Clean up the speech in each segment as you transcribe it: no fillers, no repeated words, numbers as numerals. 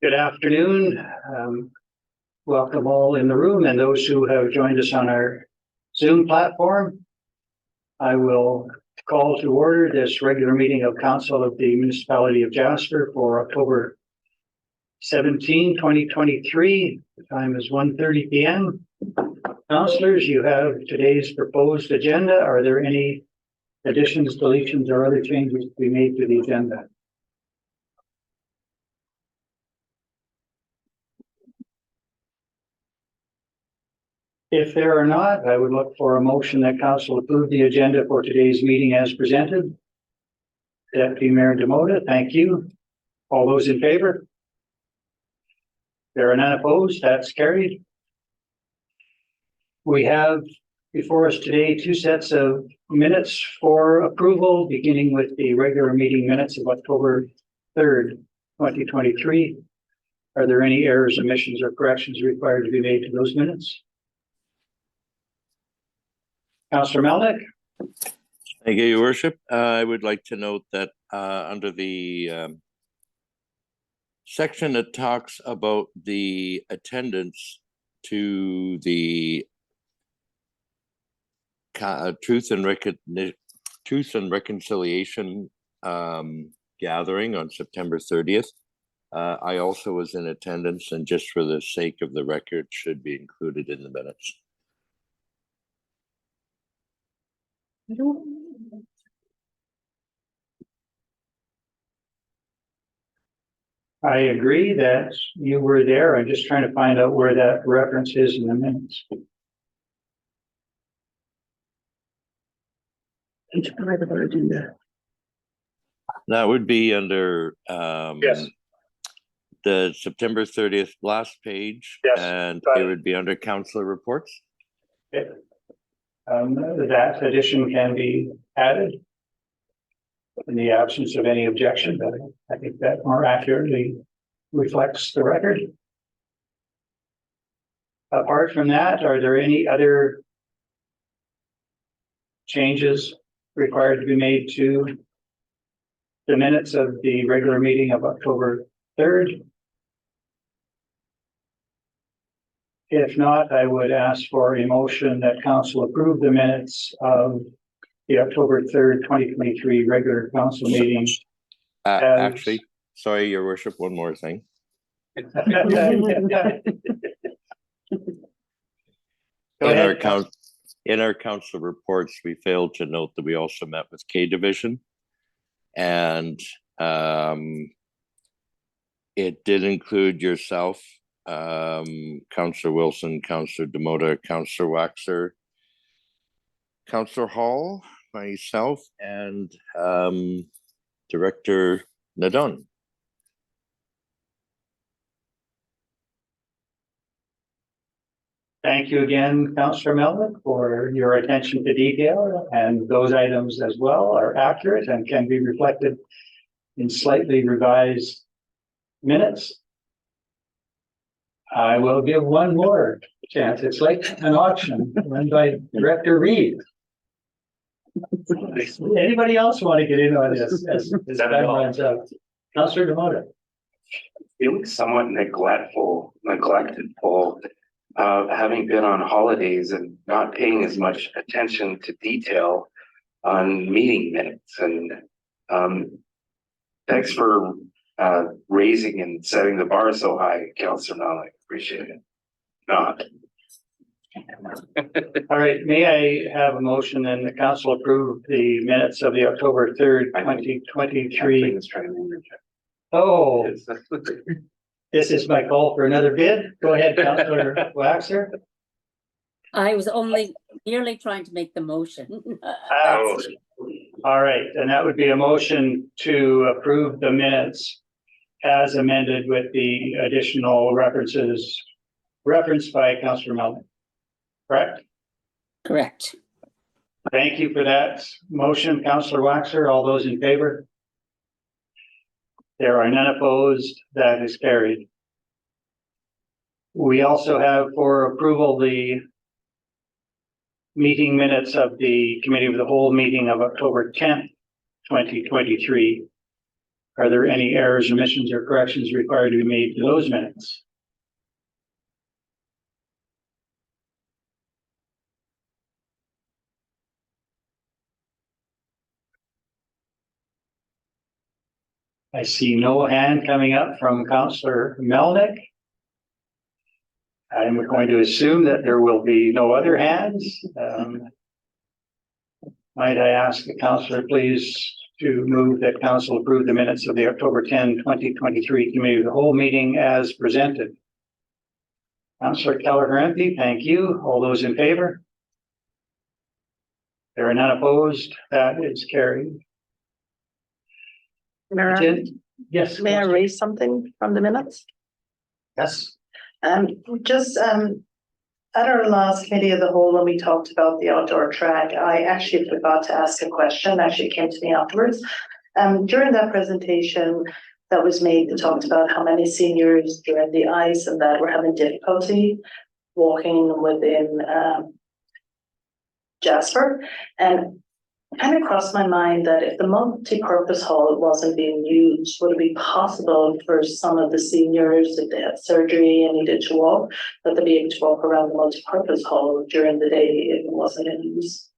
Good afternoon. Welcome all in the room and those who have joined us on our Zoom platform. I will call to order this regular meeting of Council of the Municipality of Jasper for October 17, 2023. The time is 1:30 p.m. Councillors, you have today's proposed agenda. Are there any additions, deletions, or other changes to be made to the agenda? If there are not, I would look for a motion that council approve the agenda for today's meeting as presented. Deputy Mayor Demota, thank you. All those in favor? There are none opposed, that's carried. We have before us today two sets of minutes for approval, beginning with the regular meeting minutes of October 3rd, 2023. Are there any errors, omissions, or corrections required to be made to those minutes? Councillor Melnick. Thank you, Your Worship. I would like to note that under the section that talks about the attendance to the Truth and Reconciliation gathering on September 30th, I also was in attendance, and just for the sake of the record, should be included in the minutes. I agree that you were there. I'm just trying to find out where that reference is in the minutes. That would be under Yes. the September 30th last page, Yes, and got it it. would be under councillor reports. Okay. That addition can be added in the absence of any objection, but I think that more accurately reflects the record. Apart from that, are there any other changes required to be made to the minutes of the regular meeting of October 3rd? If not, I would ask for a motion that council approve the minutes of the October 3rd, 2023 regular council meeting. Actually, sorry, Your Worship, one more thing. Go In ahead. our council reports, we failed to note that we also met with K Division, and it did include yourself, Councillor Wilson, Councillor Demota, Councillor Waxer, Councillor Hall, myself, and Director Nadon. Thank you again, Councillor Melnick, for your attention to detail, and those items as well are accurate and can be reflected in slightly revised minutes. I will give one more chance. It's like an auction run by Director Reed. Anybody else want to get in on this as time runs out? Councillor Demota. Feeling somewhat neglected, Paul, having been on holidays and not paying as much attention to detail on meeting minutes. And thanks for raising and setting the bar so high, Councillor Malik. Appreciate it. Not. All right, may I have a motion then the council approve the minutes of the October 3rd, 2023? Oh, this is my call for another bid. Go ahead, Councillor Waxer. I was only merely trying to make the motion. All right, and that would be a motion to approve the minutes as amended with the additional references referenced by Councillor Melnick. Correct? Correct. Thank you for that motion, Councillor Waxer. All those in favor? There are none opposed. That is carried. We also have for approval the meeting minutes of the Committee of the Whole meeting of October 10th, 2023. Are there any errors, omissions, or corrections required to be made to those minutes? I see no hand coming up from Councillor Melnick. I'm going to assume that there will be no other hands. Might I ask the councillor please to move that council approve the minutes of the October 10, 2023 Committee of the Whole meeting as presented? Councillor Keller-Harampy, thank you. All those in favor? There are none opposed. That is carried. Mayor, Yes. may I raise something from the minutes? Yes. Just at our last committee of the whole, when we talked about the outdoor track, I actually forgot to ask a question. Actually, it came to me afterwards. During that presentation that was made, they talked about how many seniors during the ice and that were having difficulty walking within Jasper. And it kind of crossed my mind that if the multi-purpose hall wasn't being used, would it be possible for some of the seniors, if they had surgery and needed to walk, that they'd be able to walk around the multi-purpose hall during the day if it wasn't in use?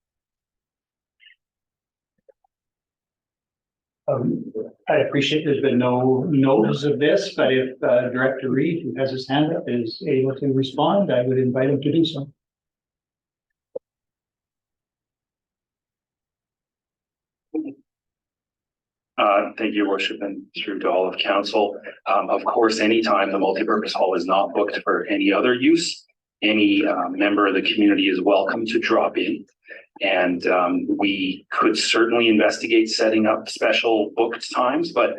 I appreciate there's been no notice of this, but if Director Reid, who has his hand up, is able to respond, I would invite him to do so. Thank you, Worship, and through to all of council. Of course, anytime the multipurpose hall is not booked for any other use, any member of the community is welcome to drop in. And we could certainly investigate setting up special booked times, but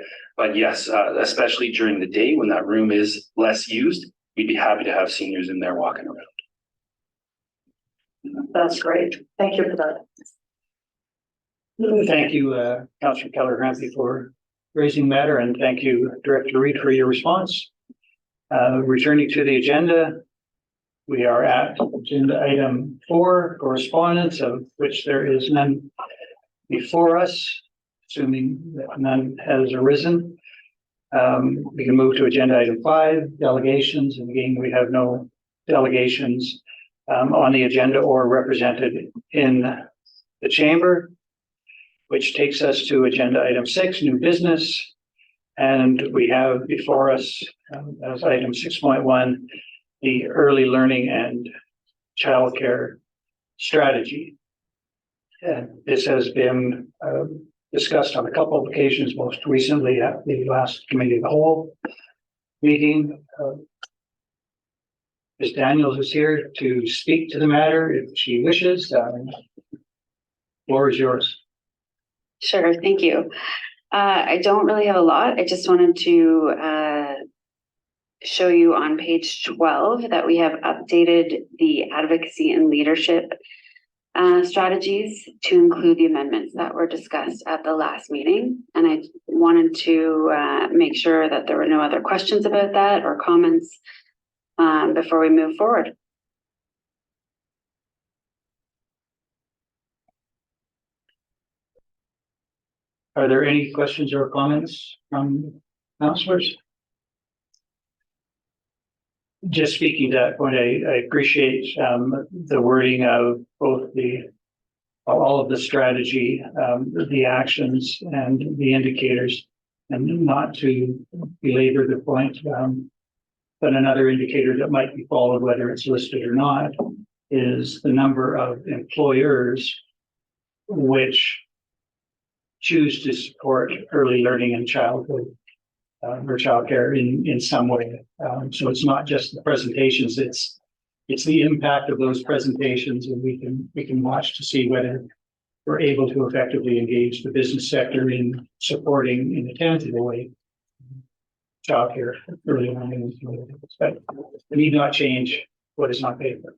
yes, especially during the day when that room is less used, we'd be happy to have seniors in there walking around. That's great. Thank you for that. Thank you, Councillor Keller-Harampy, for raising the matter, and thank you, Director Reid, for your response. Returning to the agenda, we are at agenda item 4, correspondence, of which there is none before us, assuming that none has arisen. We can move to agenda item 5, delegations, and again, we have no delegations on the agenda or represented in the chamber, which takes us to agenda item 6, new business. And we have before us as item 6.1, the early learning and childcare strategy. And this has been discussed on a couple of occasions, most recently at the last committee of the whole meeting. Ms. Daniels is here to speak to the matter if she wishes. Floor is yours. Sure, thank you. I don't really have a lot. I just wanted to show you on page 12 that we have updated the advocacy and leadership strategies to include the amendments that were discussed at the last meeting. And I wanted to make sure that there were no other questions about that or comments before we move forward. Are there any questions or comments from councillors? Just speaking to that point, I appreciate the wording of both all of the strategy, the actions and the indicators, and not to belabor the point, but another indicator that might be followed, whether it's listed or not, is the number of employers which choose to support early learning and childhood or childcare in some way. So it's not just the presentations; it's the impact of those presentations, and we can watch to see whether we're able to effectively engage the business sector in supporting in a tangible way childcare, early learning, but we need not change what is not paid for.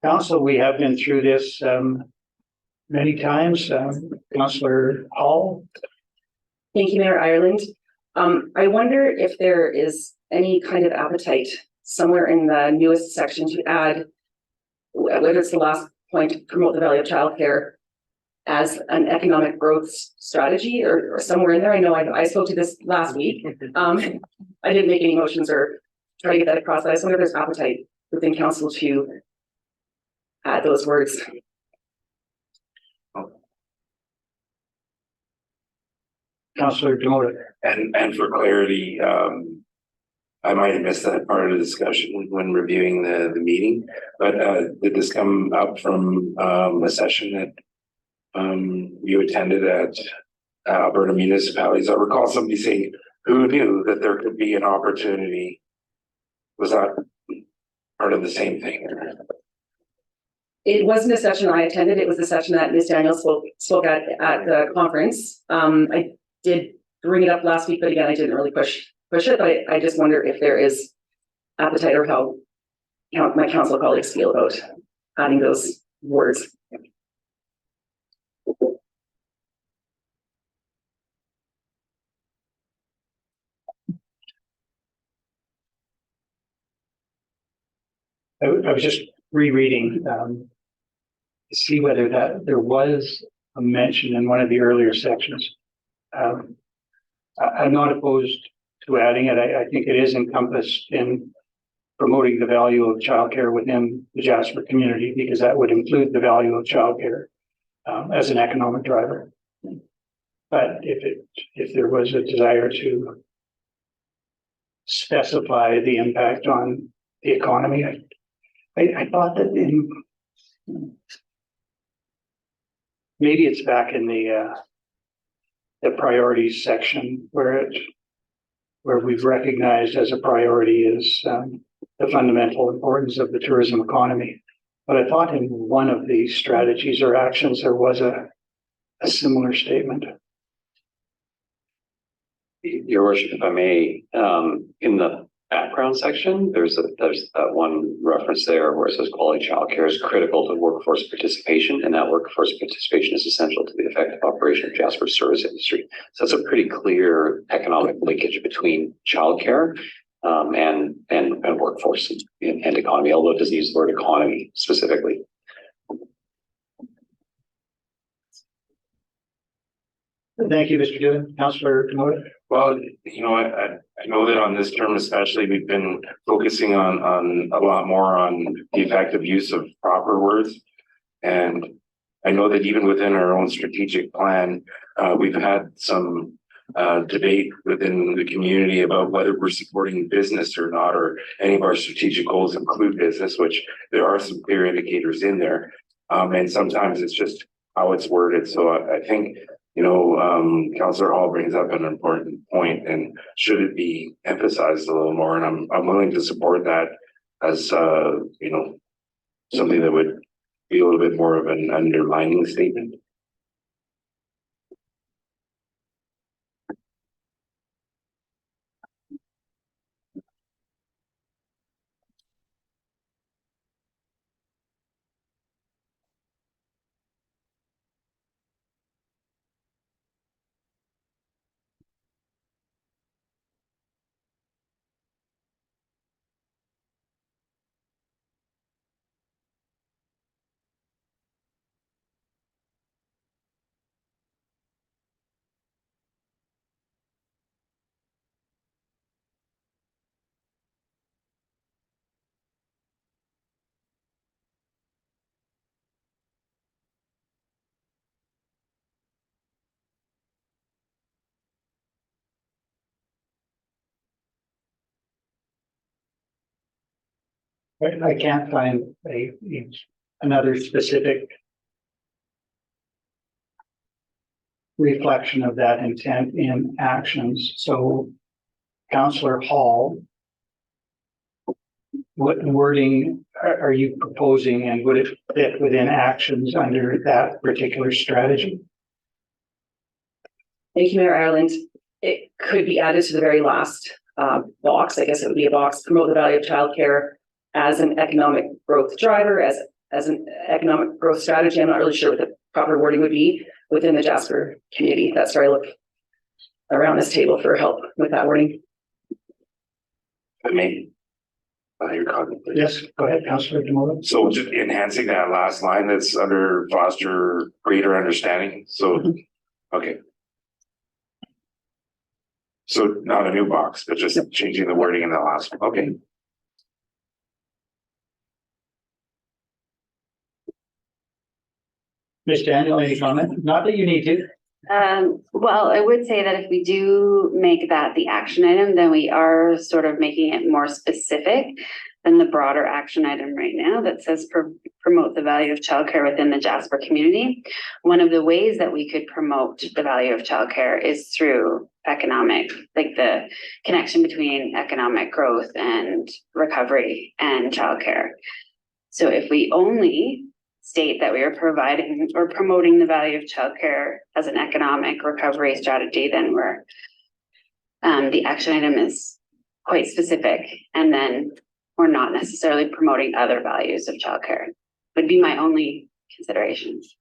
Council, we have been through this many times. Councillor Hall. Thank you, Mayor Ireland. I wonder if there is any kind of appetite somewhere in the newest section to add, whether it's the last point, promote the value of childcare, as an economic growth strategy or somewhere in there. I know I spoke to this last week. I didn't make any motions or try to get that across, but I just wonder if there's appetite within council to add those words. Councillor Demota. And for clarity, I might have missed that part of the discussion when reviewing the meeting, but did this come up from a session that you attended at Alberta municipalities? I recall somebody saying, who knew that there could be an opportunity? Was that part of the same thing? It wasn't a session I attended. It was a session that Ms. Daniels spoke at the conference. I did bring it up last week, but again, I didn't really push it. But I just wonder if there is appetite or how my council colleagues feel about adding those words. I was just rereading to see whether that there was a mention in one of the earlier sections. I'm not opposed to adding it. I think it is encompassed in promoting the value of childcare within the Jasper community, because that would include the value of childcare as an economic driver. But if there was a desire to specify the impact on the economy, I thought that maybe it's back in the priorities section where we've recognized as a priority is the fundamental importance of the tourism economy. But I thought in one of the strategies or actions there was a similar statement. Your worship, if I may, in the background section, there's that one reference there where it says quality childcare is critical to workforce participation, and that workforce participation is essential to the effective operation of Jasper's service industry. So that's a pretty clear economic linkage between childcare and workforce and economy, although it doesn't use the word economy specifically. Thank you, Mr. Dillon. Councillor Demota. Well, you know, I know that on this term especially, we've been focusing on a lot more on the effective use of proper words. And I know that even within our own strategic plan, we've had some debate within the community about whether we're supporting business or not, or any of our strategic goals include business, which there are some clear indicators in there. And sometimes it's just how it's worded. So I think, you know, Councillor Hall brings up an important point, and should it be emphasized a little more? And I'm willing to support that as you know, something that would be a little bit more of an underlining statement. I can't find another specific reflection of that intent in actions. So, Councillor Hall, what wording are you proposing, and would it fit within actions under that particular strategy? Thank you, Mayor Ireland. It could be added to the very last box. I guess it would be a box: promote the value of childcare as an economic growth driver, as an economic growth strategy. I'm not really sure what the proper wording would be within the Jasper community. That's where I look around this table for help with that wording. I mean, your comment, please. Yes, go ahead, Councillor Demola. So just enhancing that last line that's under foster greater understanding, so, okay. So not a new box, but just changing the wording in that last one, okay. Ms. Daniel, any comment? Not that you need to. Well, I would say that if we do make that the action item, then we are sort of making it more specific than the broader action item right now that says promote the value of childcare within the Jasper community. One of the ways that we could promote the value of childcare is through economic, like the connection between economic growth and recovery and childcare. So if we only state that we are providing or promoting the value of childcare as an economic recovery strategy, then we're the action item is quite specific, and then we're not necessarily promoting other values of childcare. Would be my only considerations.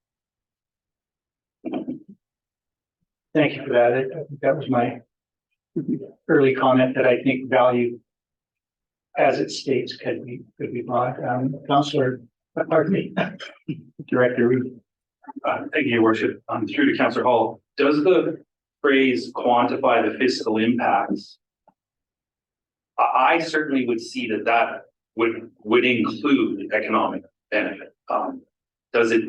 Thank you for that. I think that was my early comment that I think value as it states could be brought. Councillor, pardon me, Director Reed. Thank you, Your Worship. Through to Councillor Hall, does the phrase quantify the fiscal impacts? I certainly would see that would include economic benefit. Does it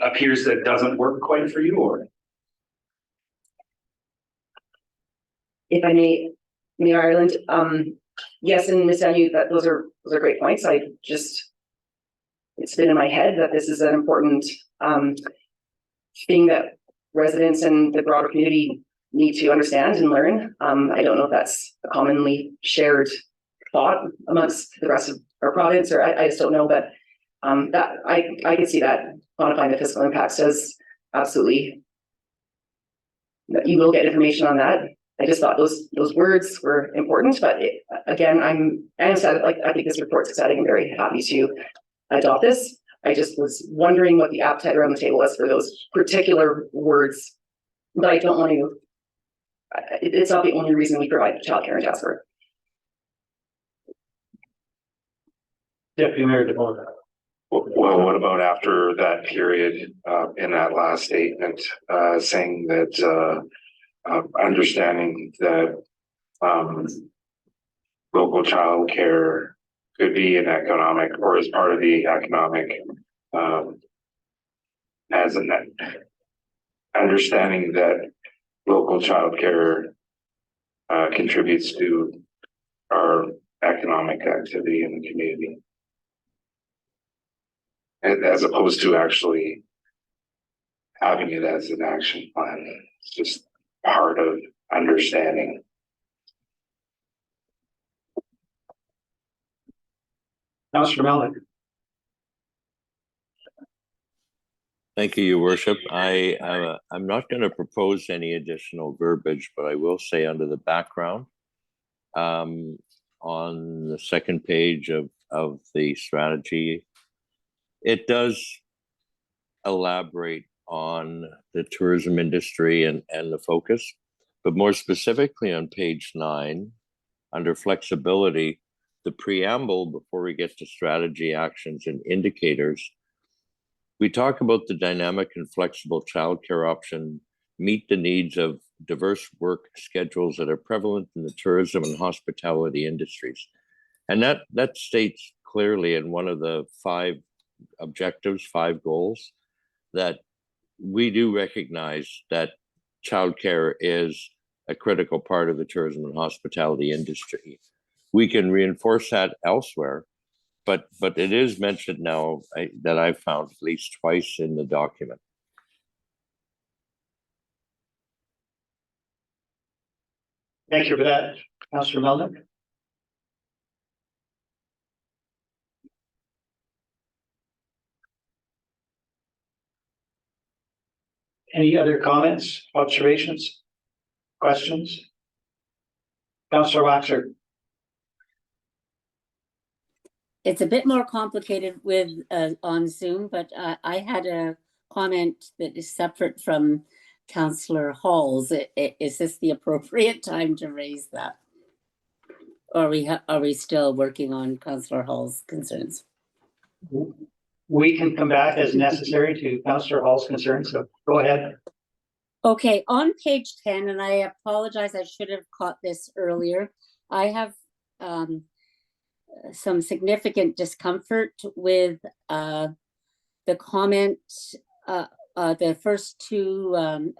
appears that doesn't work quite for you, or? If I may, Mayor Ireland, yes, and Ms. Daniel, that those are great points. It's been in my head that this is an important thing that residents and the broader community need to understand and learn. I don't know if that's a commonly shared thought amongst the rest of our province, or I just don't know, but that I can see that quantifying the fiscal impacts does absolutely. You will get information on that. I just thought those words were important, but again, I think this report's exciting. I'm very happy to adopt this. I just was wondering what the appetite around the table was for those particular words, but I don't want to. It's not the only reason we provide childcare in Jasper. Deputy Mayor DeMola. Well, what about after that period, in that last statement, saying that, understanding that, local childcare could be an economic or as part of the economic, as an understanding that local childcare contributes to our economic activity in the community. And as opposed to actually having it as an action plan, it's just part of understanding. Councillor Malik. Thank you, Your Worship. I'm not going to propose any additional verbiage, but I will say under the background, on the second page of the strategy, it does elaborate on the tourism industry and the focus, but more specifically on page 9, under flexibility, the preamble before we get to strategy, actions, and indicators, we talk about the dynamic and flexible childcare option meet the needs of diverse work schedules that are prevalent in the tourism and hospitality industries. And that states clearly in one of the 5 objectives, 5 goals, that we do recognize that childcare is a critical part of the tourism and hospitality industry. We can reinforce that elsewhere, but it is mentioned now that I've found at least twice in the document. Thank you for that, Councillor Melnick. Any other comments, observations, questions? Councillor Waxer. It's a bit more complicated with on Zoom, but I had a comment that is separate from Councillor Hall's. Is this the appropriate time to raise that? Or are we still working on Councillor Hall's concerns? We can come back as necessary to Councillor Hall's concerns, so go ahead. Okay, on page 10, and I apologize, I should have caught this earlier. I have some significant discomfort with the comment, the first two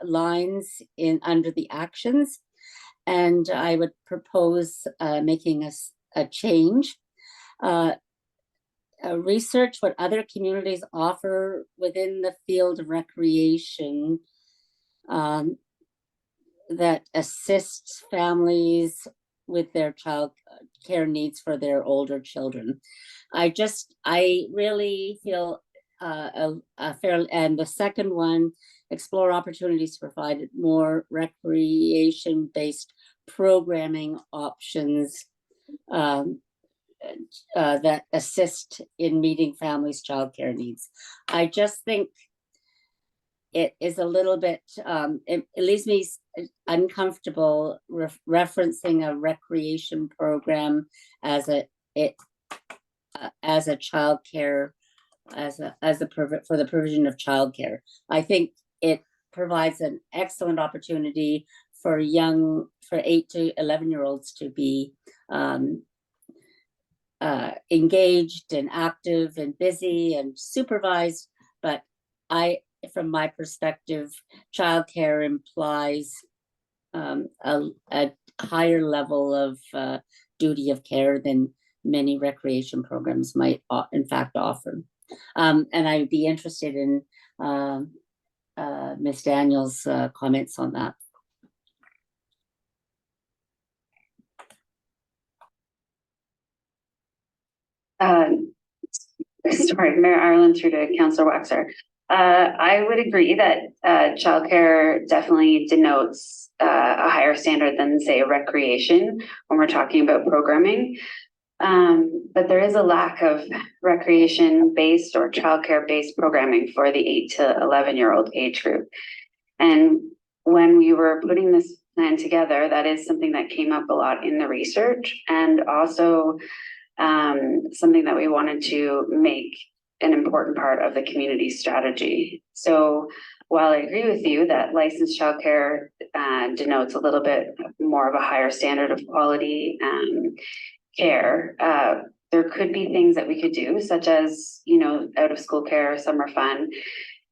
lines under the actions. And I would propose making a change. Research what other communities offer within the field of recreation that assists families with their child care needs for their older children. I really feel a fair, and the second one, explore opportunities to provide more recreation-based programming options that assist in meeting families' childcare needs. I just think it is a little bit, it leaves me uncomfortable referencing a recreation program as a childcare, for the provision of childcare. I think it provides an excellent opportunity for 8 to 11-year-olds to be engaged and active and busy and supervised. But from my perspective, childcare implies a higher level of duty of care than many recreation programs might in fact offer. And I would be interested in Ms. Daniels' comments on that. Sorry, Mayor Ireland through to Councillor Waxer. I would agree that childcare definitely denotes a higher standard than, say, a recreation when we're talking about programming. But there is a lack of recreation-based or childcare-based programming for the 8 to 11-year-old age group. And when we were putting this plan together, that is something that came up a lot in the research, and also something that we wanted to make an important part of the community strategy. So while I agree with you that licensed childcare denotes a little bit more of a higher standard of quality care, there could be things that we could do, such as, out of school care, summer fun,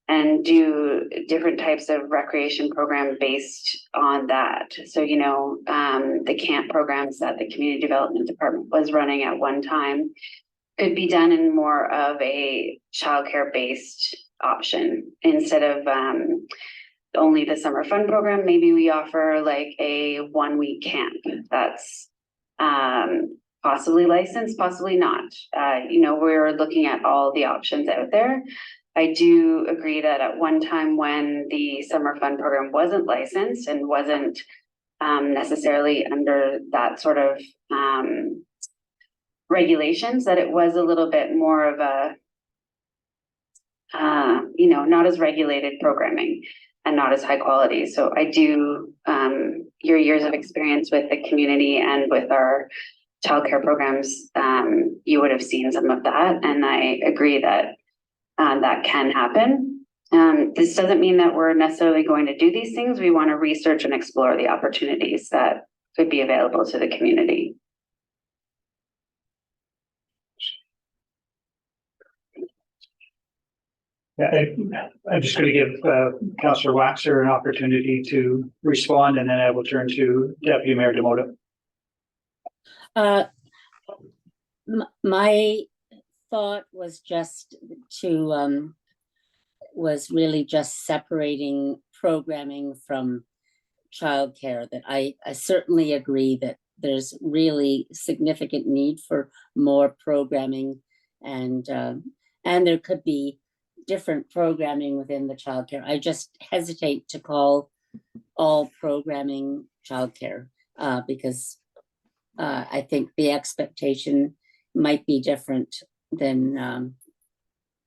and do different types of recreation program based on that. So, the camp programs that the community development department was running at one time could be done in more of a childcare based option instead of only the summer fun program. Maybe we offer like a 1-week camp that's possibly licensed, possibly not. We're looking at all the options out there. I do agree that at one time when the summer fun program wasn't licensed and wasn't necessarily under that sort of regulations, that it was a little bit more of a, not as regulated programming and not as high quality. So I do, your years of experience with the community and with our childcare programs, you would have seen some of that. And I agree that that can happen. This doesn't mean that we're necessarily going to do these things. We want to research and explore the opportunities that could be available to the community. Yeah, I'm just going to give Councillor Waxer an opportunity to respond, and then I will turn to Deputy Mayor Demoda. My thought was just was really just separating programming from childcare. That I certainly agree that there's really significant need for more programming, and there could be different programming within the childcare. I just hesitate to call all programming childcare because I think the expectation might be different than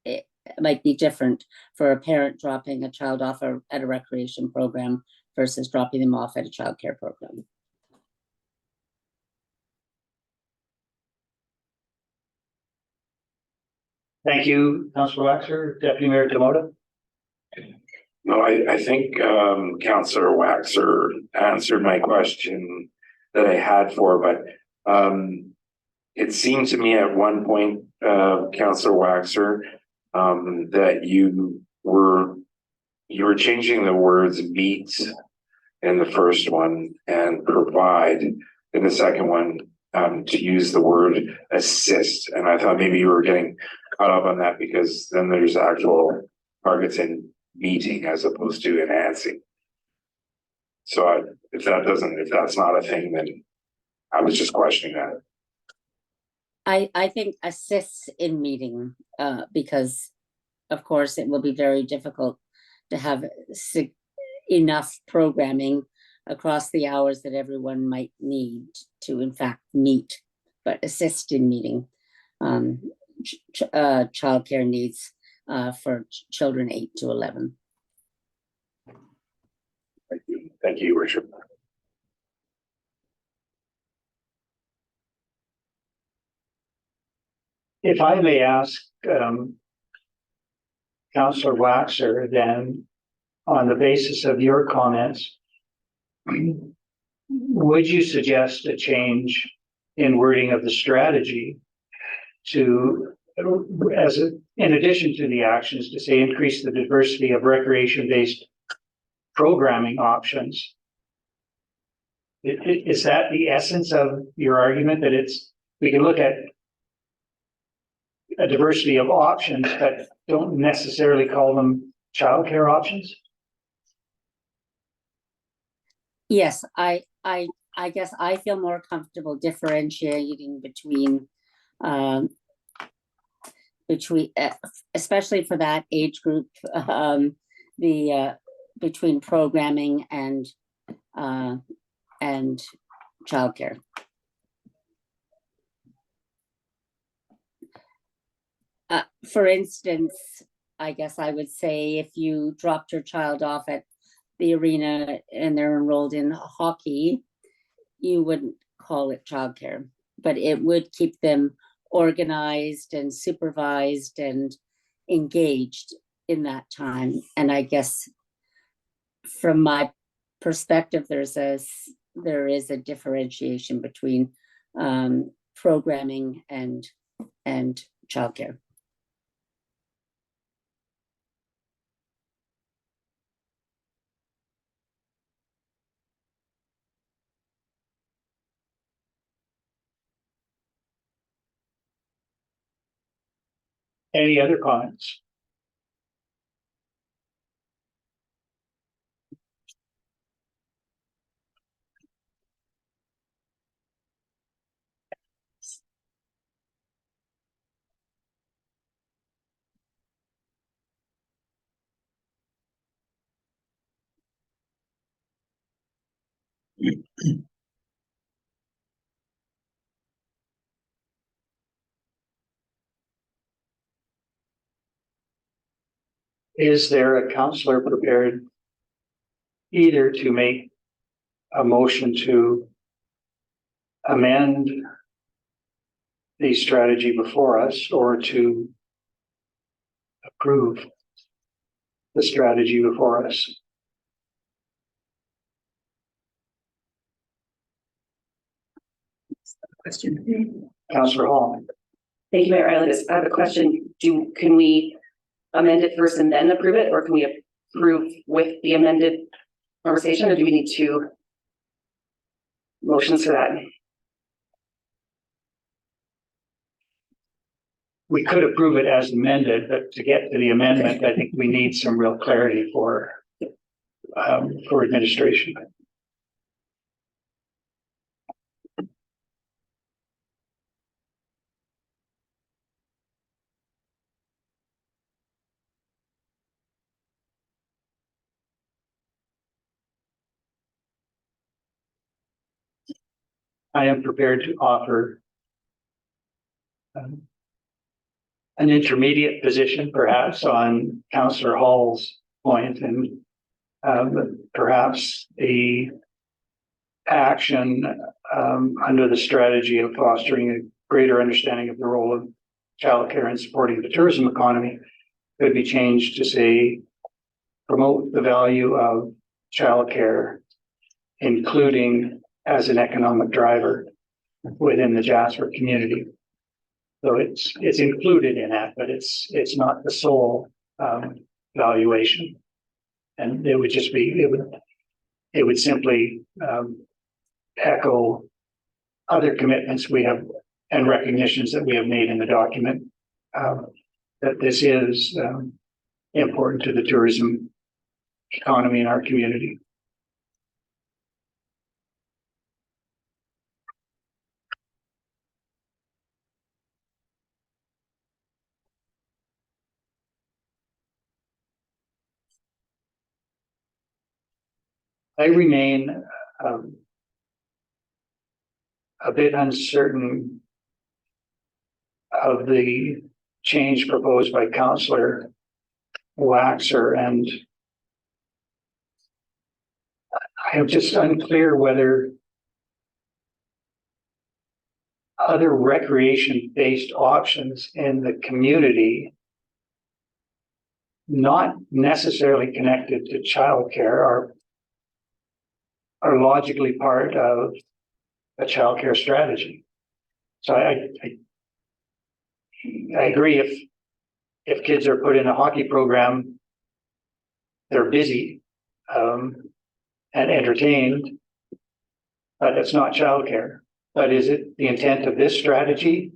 it might be different for a parent dropping a child off at a recreation program versus dropping them off at a childcare program. Thank you, Councillor Waxer. Deputy Mayor Tomoda. No, I think Councillor Waxer answered my question that I had for, but it seemed to me at one point, Councillor Waxer, that you were changing the words meet in the first one and provide in the second one, to use the word assist. And I thought maybe you were getting caught up on that because then there's actual targets in meeting as opposed to enhancing. So if that's not a thing, then I was just questioning that. I think assists in meeting, because of course it will be very difficult to have enough programming across the hours that everyone might need to in fact meet, but assist in meeting childcare needs for children 8 to 11. Thank you. Thank you, Your Worship. If I may ask, Councillor Waxer, then on the basis of your comments, would you suggest a change in wording of the strategy to, in addition to the actions, to say increase the diversity of recreation-based programming options? Is that the essence of your argument, that we can look at a diversity of options, but don't necessarily call them childcare options? Yes, I guess I feel more comfortable differentiating between especially for that age group, between programming and childcare. For instance, I guess I would say if you dropped your child off at the arena and they're enrolled in hockey, you wouldn't call it childcare, but it would keep them organized and supervised and engaged in that time. And I guess from my perspective, there is a differentiation between programming and childcare. Any other comments? Is there a councillor prepared either to make a motion to amend the strategy before us or to approve the strategy before us? Question. Councillor Hall. Thank you, Mayor Eilidis. I have a question. Can we amend it first and then approve it, or can we approve with the amended conversation, or do we need two motions for that? We could approve it as amended, but to get to the amendment, I think we need some real clarity for administration. I am prepared to offer an intermediate position, perhaps, on Councillor Hall's point, and perhaps the action under the strategy of fostering a greater understanding of the role of childcare and supporting the tourism economy could be changed to say, promote the value of childcare, including as an economic driver within the Jasper community. So it's included in that, but it's not the sole valuation. And it would just be, it would simply echo other commitments we have and recognitions that we have made in the document, that this is important to the tourism economy in our community. I remain a bit uncertain of the change proposed by Councillor Waxer, and I am just unclear whether other recreation-based options in the community, not necessarily connected to childcare, are logically part of a childcare strategy. So I agree, if kids are put in a hockey program, they're busy and entertained, but it's not childcare. But is it the intent of this strategy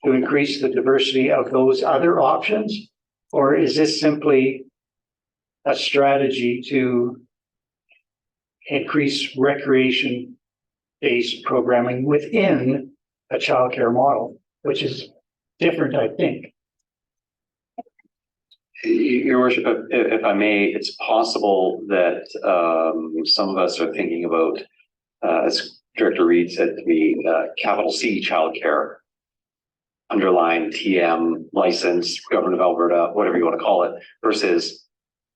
to increase the diversity of those other options? Or is this simply a strategy to increase recreation-based programming within a childcare model, which is different, I think? Your worship, if I may, it's possible that some of us are thinking about, as Director Reed said to me, capital C childcare, underline TM, license, Government of Alberta, whatever you want to call it, versus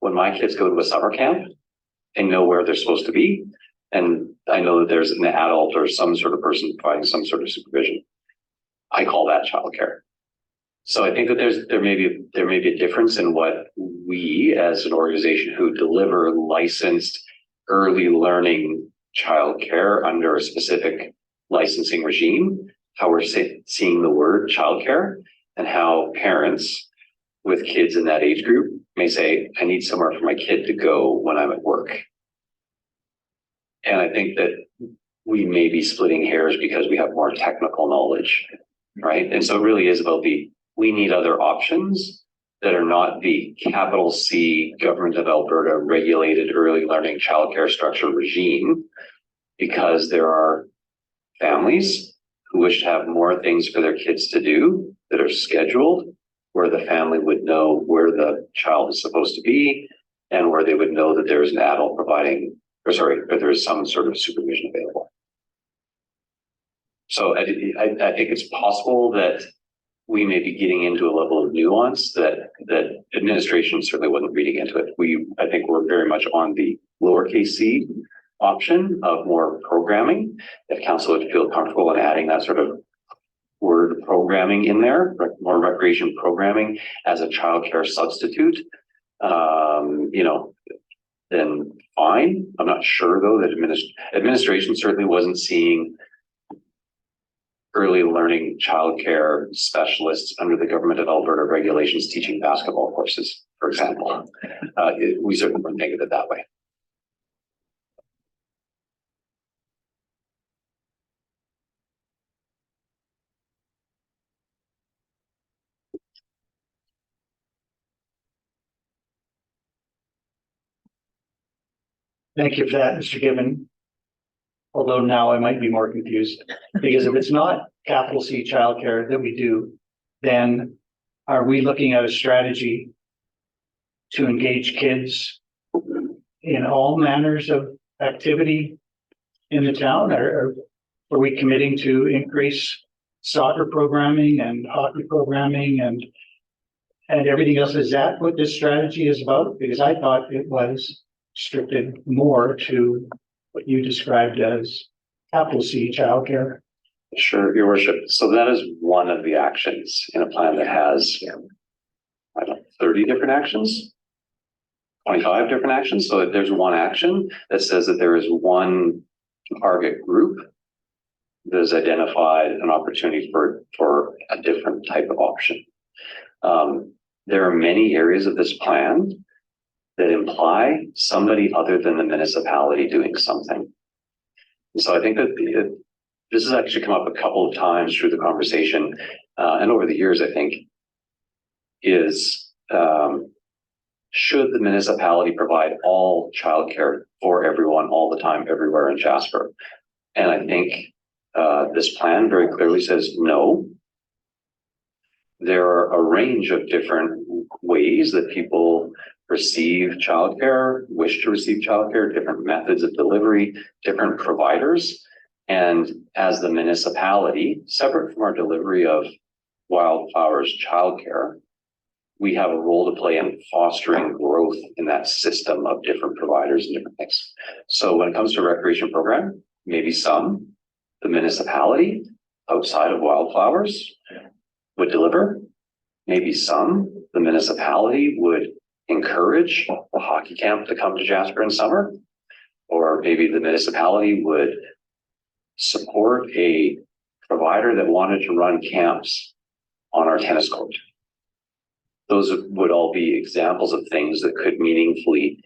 when my kids go to a summer camp, and know where they're supposed to be. And I know that there's an adult or some sort of person providing some sort of supervision. I call that childcare. So I think that there may be a difference in what we as an organization who deliver licensed early learning childcare under a specific licensing regime, how we're seeing the word childcare, and how parents with kids in that age group may say, I need somewhere for my kid to go when I'm at work. And I think that we may be splitting hairs because we have more technical knowledge, right? And so it really is about we need other options that are not the capital C Government of Alberta regulated early learning childcare structure regime, because there are families who wish to have more things for their kids to do that are scheduled, where the family would know where the child is supposed to be and where they would know that there's an adult providing, or there's some sort of supervision available. So I think it's possible that we may be getting into a level of nuance that administration certainly wasn't reading into it. I think we're very much on the lowercase c option of more programming. If council would feel comfortable in adding that sort of word programming in there, more recreation programming as a childcare substitute, then fine. I'm not sure though that administration certainly wasn't seeing early learning childcare specialists under the Government of Alberta regulations teaching basketball courses, for example. We certainly weren't thinking of it that way. Thank you for that, Mr. Gibbon. Although now I might be more confused, because if it's not capital C childcare that we do, then are we looking at a strategy to engage kids in all manners of activity in the town? Or are we committing to increase soccer programming and hockey programming and everything else? Is that what this strategy is about? Because I thought it was restricted more to what you described as capital C childcare. Sure, your worship. So that is one of the actions in a plan that has, I don't know, 30 different actions, 25 different actions. So there's one action that says that there is one target group that has identified an opportunity for a different type of option. There are many areas of this plan that imply somebody other than the municipality doing something. So I think that this has actually come up a couple of times through the conversation, and over the years, I think, is should the municipality provide all childcare for everyone all the time, everywhere in Jasper? And I think this plan very clearly says no. There are a range of different ways that people receive childcare, wish to receive childcare, different methods of delivery, different providers. And as the municipality, separate from our delivery of Wildflowers childcare, we have a role to play in fostering growth in that system of different providers and different things. So when it comes to recreation program, maybe some, the municipality outside of Wildflowers would deliver. Maybe some, the municipality would encourage the hockey camp to come to Jasper in summer. Or maybe the municipality would support a provider that wanted to run camps on our tennis court. Those would all be examples of things that could meaningfully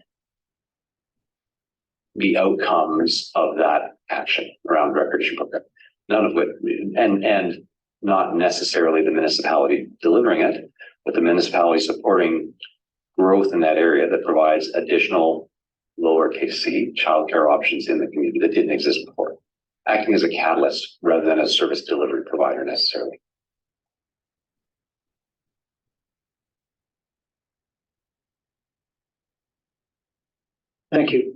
be outcomes of that action around recreation program. None of which, and not necessarily the municipality delivering it, but the municipality supporting growth in that area that provides additional lowercase c childcare options in the community that didn't exist before, acting as a catalyst rather than a service delivery provider necessarily. Thank you.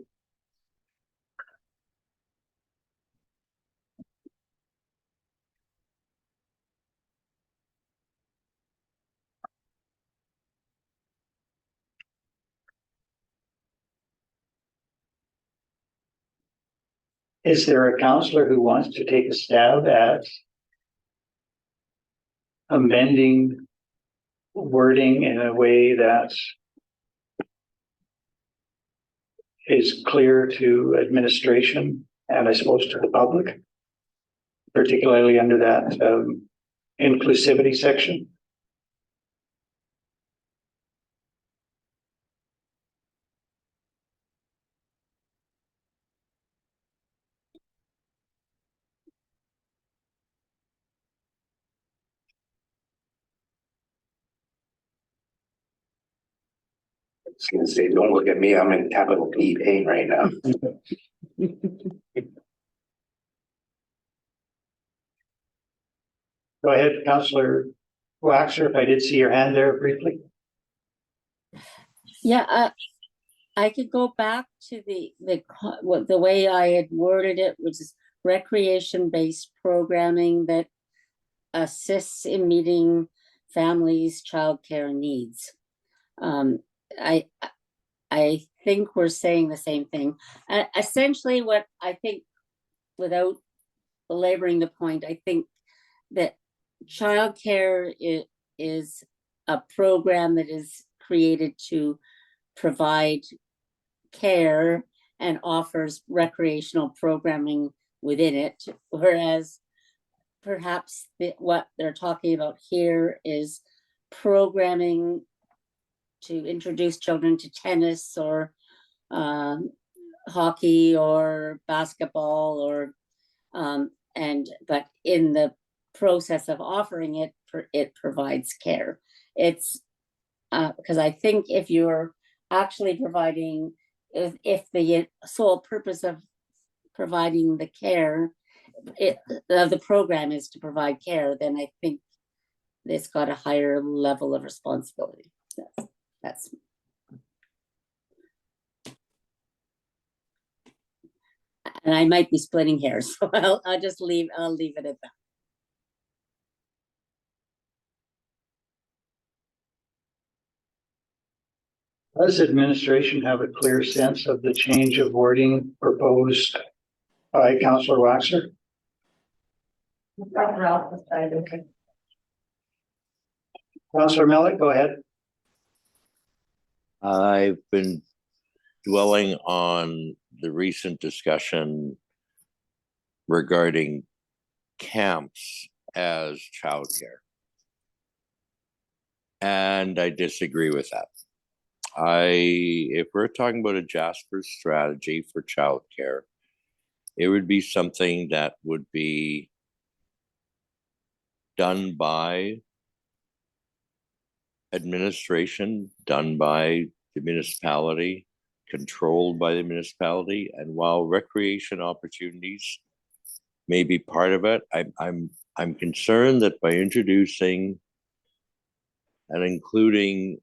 Is there a counselor who wants to take a stab at amending wording in a way that is clear to administration and I suppose to the public, particularly under that inclusivity section? I was gonna say, don't look at me, I'm in capital P pain right now. Go ahead, Councillor Waxer, if I did see your hand there briefly. Yeah, I could go back to the way I had worded it, which is recreation-based programming that assists in meeting families' childcare needs. I think we're saying the same thing. Essentially, what I think, without belaboring the point, I think that childcare is a program that is created to provide care and offers recreational programming within it, whereas perhaps what they're talking about here is programming to introduce children to tennis or hockey or basketball or but in the process of offering it, it provides care. It's because I think if you're actually providing, if the sole purpose of providing the care, the program is to provide care, then I think it's got a higher level of responsibility. That's and I might be splitting hairs, so I'll just leave it at that. Does administration have a clear sense of the change of wording proposed by Councillor Waxer? Ralph, okay. Councillor Melick, go ahead. I've been dwelling on the recent discussion regarding camps as childcare. And I disagree with that. If we're talking about a Jasper strategy for childcare, it would be something that would be done by administration, done by the municipality, controlled by the municipality. And while recreation opportunities may be part of it, I'm concerned that by introducing and including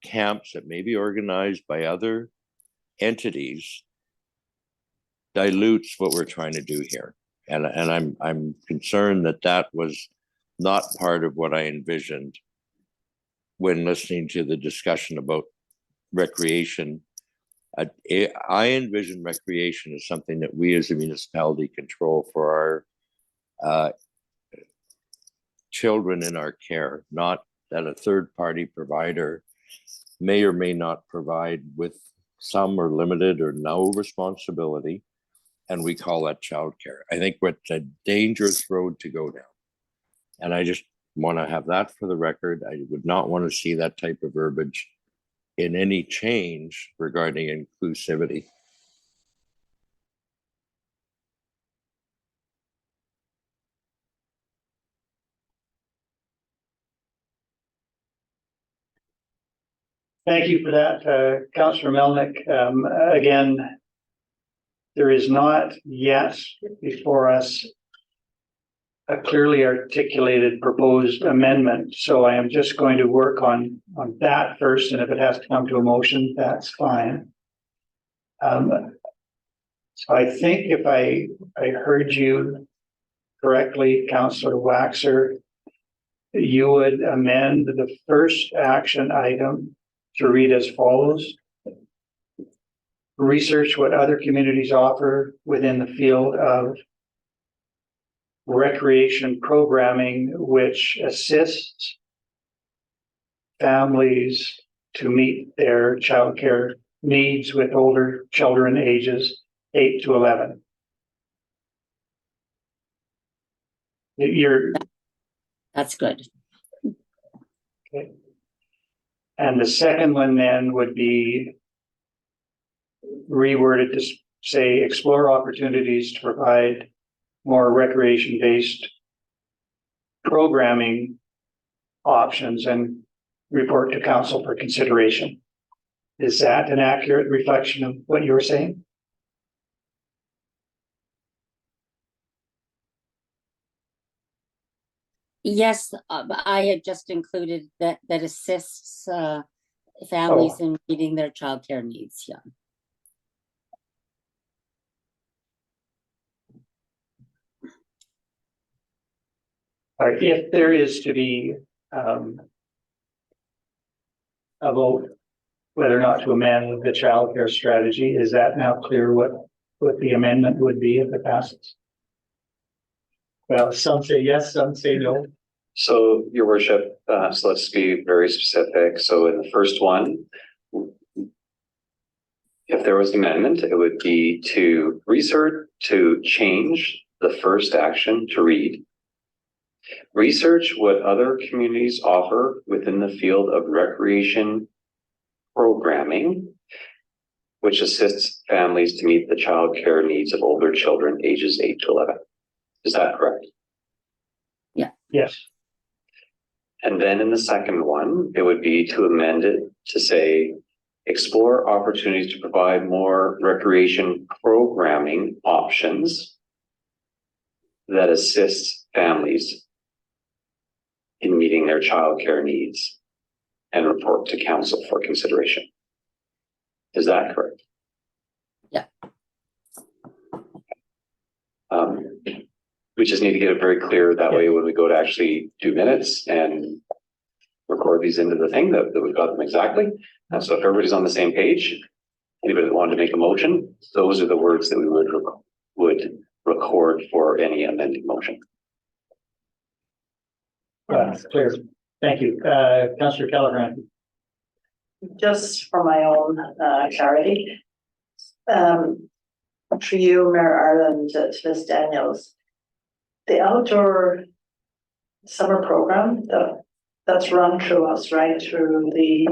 camps that may be organized by other entities dilutes what we're trying to do here. And I'm concerned that that was not part of what I envisioned when listening to the discussion about recreation. I envision recreation as something that we as a municipality control for our children in our care, not that a third-party provider may or may not provide with some or limited or no responsibility, and we call that childcare. I think it's a dangerous road to go down. And I just want to have that for the record. I would not want to see that type of verbiage in any change regarding inclusivity. Thank you for that, Councillor Melnick. Again, there is not yet before us a clearly articulated proposed amendment. So I am just going to work on that first, and if it has to come to a motion, that's fine. So I think if I heard you correctly, Councillor Waxer, you would amend the first action item to read as follows. Research what other communities offer within the field of recreation programming, which assists families to meet their childcare needs with older children ages 8 to 11. That's good. Okay. And the second one then would be reworded to say, explore opportunities to provide more recreation-based programming options and report to council for consideration. Is that an accurate reflection of what you were saying? Yes, I had just included that assists families in meeting their childcare needs. Yeah. All right, if there is to be a vote whether or not to amend the childcare strategy, is that now clear what the amendment would be if it passes? Well, some say yes, some say no. So, Your Worship, so let's be very specific. So in the first one, if there was an amendment, it would be to research, to change the first action to read. Research what other communities offer within the field of recreation programming, which assists families to meet the childcare needs of older children ages 8 to 11. Is that correct? Yeah. Yes. And then in the second one, it would be to amend it to say, explore opportunities to provide more recreation programming options that assists families in meeting their childcare needs and report to council for consideration. Is that correct? Yeah. We just need to get it very clear. That way, when we go to actually do minutes and record these into the thing, that we've got them exactly. So if everybody's on the same page, anybody that wanted to make a motion, those are the words that we would record for any amending motion. Clear. Thank you. Councillor Callahan. Just for my own clarity. For you, Mayor Ireland, to Ms. Daniels, the outdoor summer program that's run through us, right, through the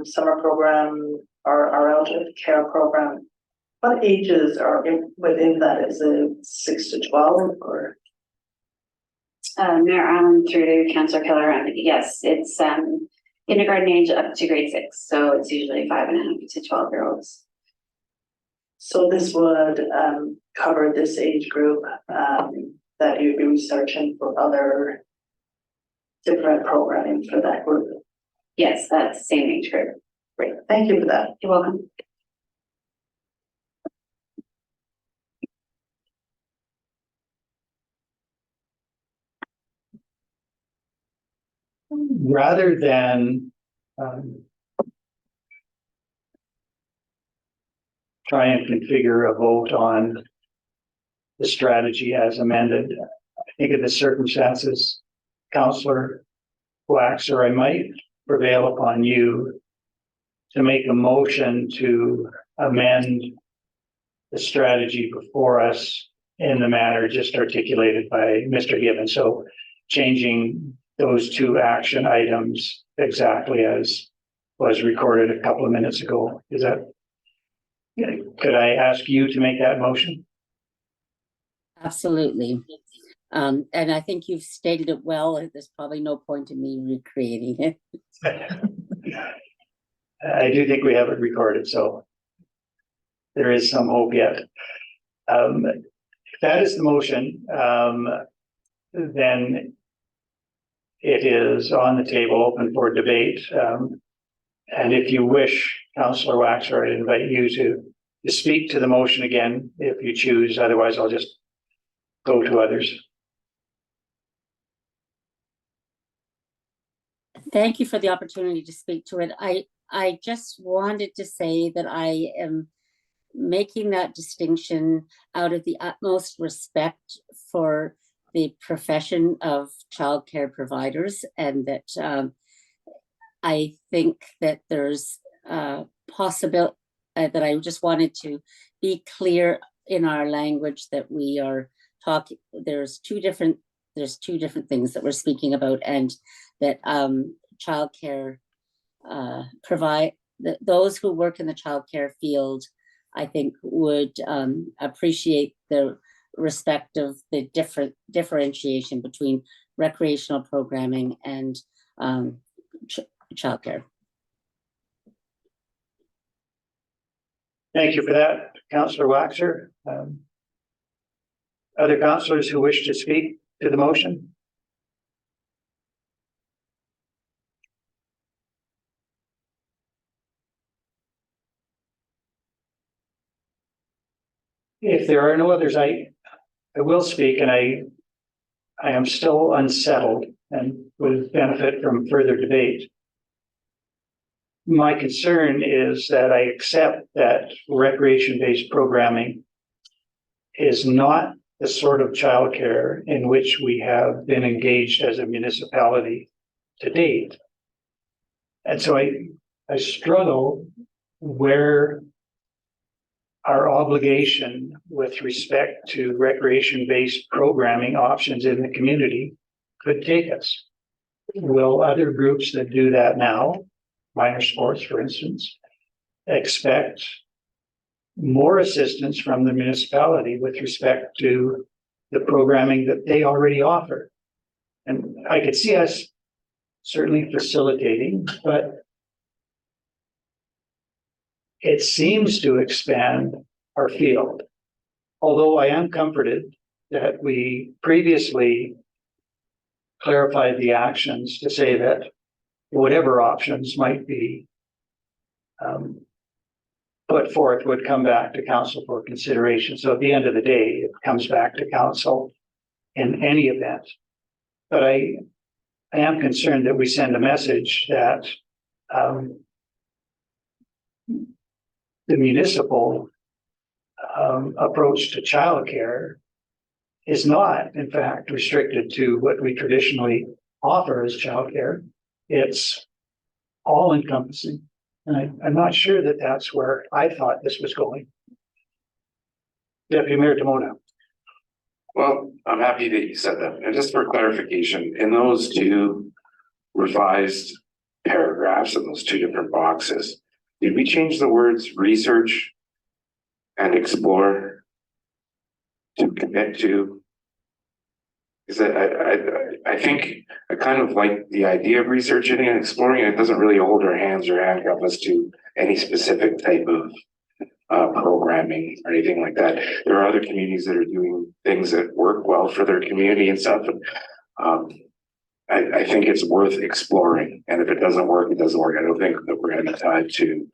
summer program or our outdoor care program. What ages are within that? Is it 6 to 12 or? Mayor Allen through to Councillor Keller, yes, it's kindergarten age up to grade 6, so it's usually 5.5 to 12-year-olds. So this would cover this age group that you'd be researching for other different programming for that group. Yes, that's the same age group. Great, thank you for that. You're welcome. Rather than try and configure a vote on the strategy as amended, I think in the circumstances, Councillor Waxer, I might prevail upon you to make a motion to amend the strategy before us in the manner just articulated by Mr. Gibbons. So changing those two action items exactly as was recorded a couple of minutes ago. Is that, could I ask you to make that motion? Absolutely. And I think you've stated it well. There's probably no point in me recreating it. I do think we have it recorded, so there is some hope yet. If that is the motion, then it is on the table, open for debate. And if you wish, Councillor Waxer, I invite you to speak to the motion again if you choose. Otherwise, I'll just go to others. Thank you for the opportunity to speak to it. I just wanted to say that I am making that distinction out of the utmost respect for the profession of childcare providers, and that I think that there's a possibility that I just wanted to be clear in our language that we are talking. There's two different things that we're speaking about, and that childcare those who work in the childcare field, I think, would appreciate the respect of the differentiation between recreational programming and childcare. Thank you for that, Councillor Waxer. Other councillors who wish to speak to the motion? If there are no others, I will speak, and I am still unsettled and would benefit from further debate. My concern is that I accept that recreation-based programming is not the sort of childcare in which we have been engaged as a municipality to date. And so I struggle where our obligation with respect to recreation-based programming options in the community could take us. Will other groups that do that now, minor sports, for instance, expect more assistance from the municipality with respect to the programming that they already offer? And I could see us certainly facilitating, but it seems to expand our field. Although I am comforted that we previously clarified the actions to say that whatever options might be put forth would come back to council for consideration. So at the end of the day, it comes back to council in any event. But I am concerned that we send a message that the municipal approach to childcare is not, in fact, restricted to what we traditionally offer as childcare. It's all encompassing. And I'm not sure that that's where I thought this was going. Deputy Mayor Demona. Well, I'm happy that you said that. And just for clarification, in those two revised paragraphs in those two different boxes, did we change the words research and explore to commit to? Because I think I kind of like the idea of researching and exploring. It doesn't really hold our hands or handcuff us to any specific type of programming or anything like that. There are other communities that are doing things that work well for their community and stuff. And I think it's worth exploring. And if it doesn't work, it doesn't work. I don't think that we're going to be tied to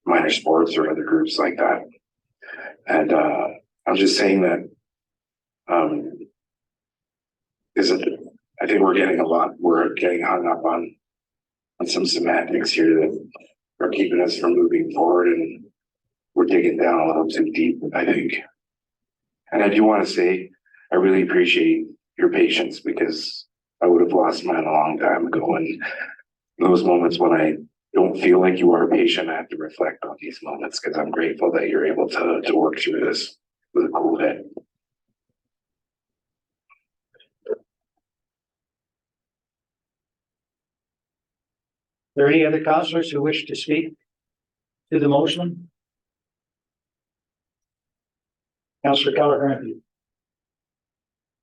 minor sports or other groups like that. And I'm just saying that I think we're getting hung up on some semantics here that are keeping us from moving forward, and we're digging down a little too deep, I think. And I do want to say, I really appreciate your patience, because I would have lost mine a long time ago. And those moments when I don't feel like you are patient, I have to reflect on these moments, because I'm grateful that you're able to work through this with a cool head. Are there any other councillors who wish to speak to the motion? Councillor Kelleher.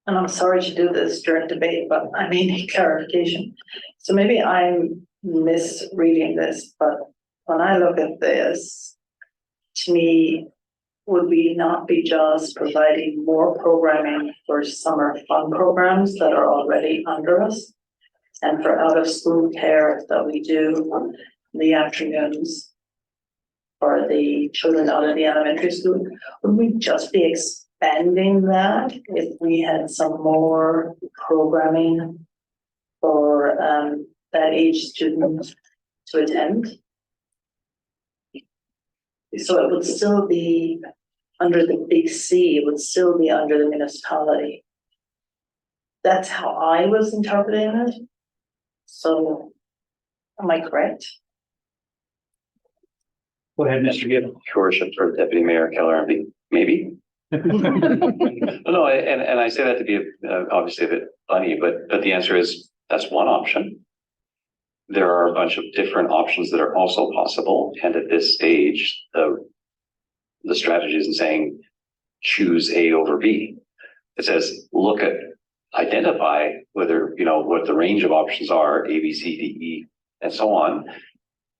And I'm sorry to do this during debate, but I need clarification. So maybe I'm misreading this, but when I look at this, to me, would we not be just providing more programming for summer fun programs that are already under us? And for out of school care that we do in the afternoons for the children out of the elementary school, would we just be expanding that if we had some more programming for that age student to attend? So it would still be under the big C, it would still be under the municipality. That's how I was interpreting it. So, am I correct? Go ahead, Mr. Gibbon. Your worship, for Deputy Mayor Keller, maybe. No, and I say that to be obviously a bit funny, but the answer is that's one option. There are a bunch of different options that are also possible, and at this stage, the strategy isn't saying choose A over B. It says identify whether, what the range of options are, A, B, C, D, E, and so on,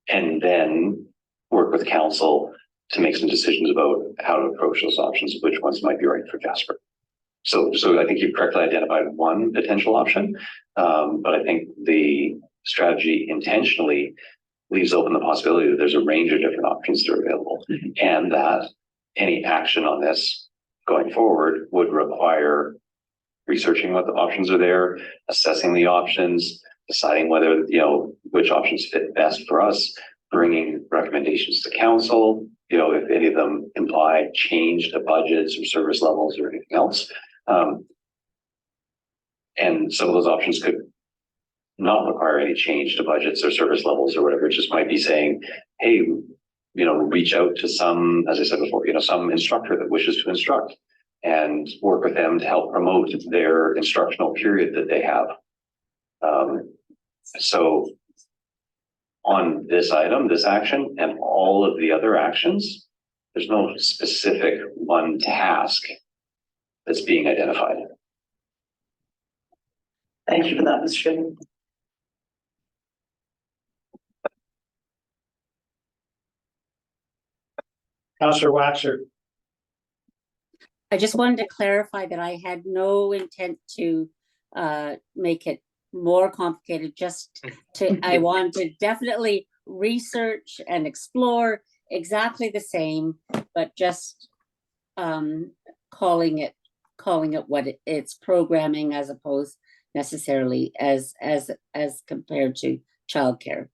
and then work with council to make some decisions about how to approach those options, which ones might be right for Jasper. So I think you've correctly identified one potential option, but I think the strategy intentionally leaves open the possibility that there's a range of different options that are available, and that any action on this going forward would require researching what the options are there, assessing the options, deciding whether, which options fit best for us, bringing recommendations to council, if any of them imply change to budgets or service levels or anything else. And some of those options could not require any change to budgets or service levels or whatever. It just might be saying, hey, reach out to some, as I said before, some instructor that wishes to instruct, and work with them to help promote their instructional period that they have. So on this item, this action, and all of the other actions, there's no specific one task that's being identified. Thank you for that, Mr. Gibbon. Councillor Waxer. I just wanted to clarify that I had no intent to make it more complicated, I want to definitely research and explore exactly the same, but just calling it what it's programming, as opposed necessarily as compared to childcare.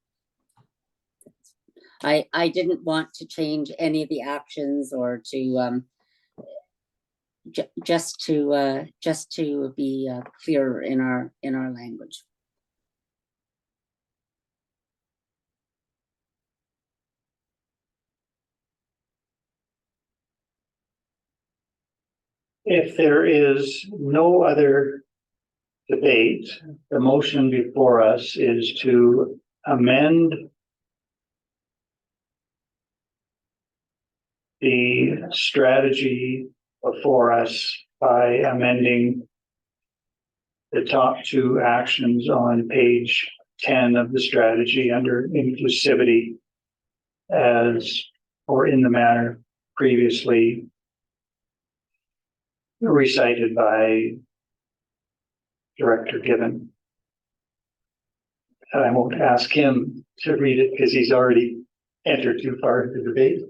I didn't want to change any of the actions or to just to be clearer in our language. If there is no other debate, the motion before us is to amend the strategy before us by amending the top two actions on page 10 of the strategy under inclusivity as, or in the manner previously recited by Director Given. And I won't ask him to read it because he's already entered too far into debate.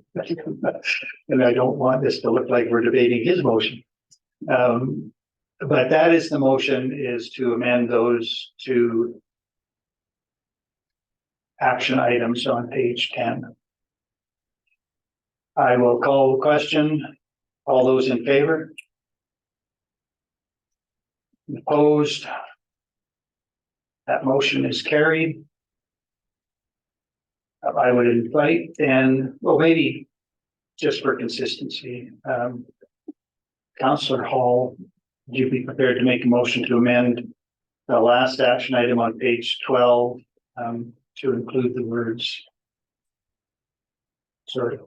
And I don't want this to look like we're debating his motion. But that is the motion, is to amend those two action items on page 10. I will call the question. All those in favor? Opposed? That motion is carried. I would invite then, well, maybe just for consistency, Councillor Hall, would you be prepared to make a motion to amend the last action item on page 12 to include the words sort of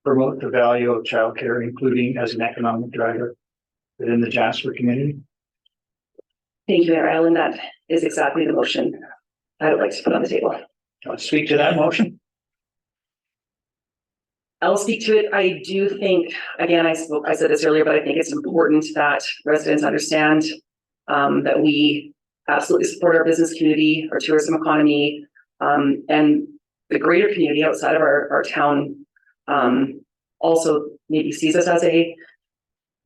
promote the value of childcare, including as an economic driver within the Jasper community? Thank you, Mayor Island. That is exactly the motion I would like to put on the table. Let's speak to that motion. I'll speak to it. I do think, again, I said this earlier, but I think it's important that residents understand that we absolutely support our business community, our tourism economy, and the greater community outside of our town also maybe sees us as a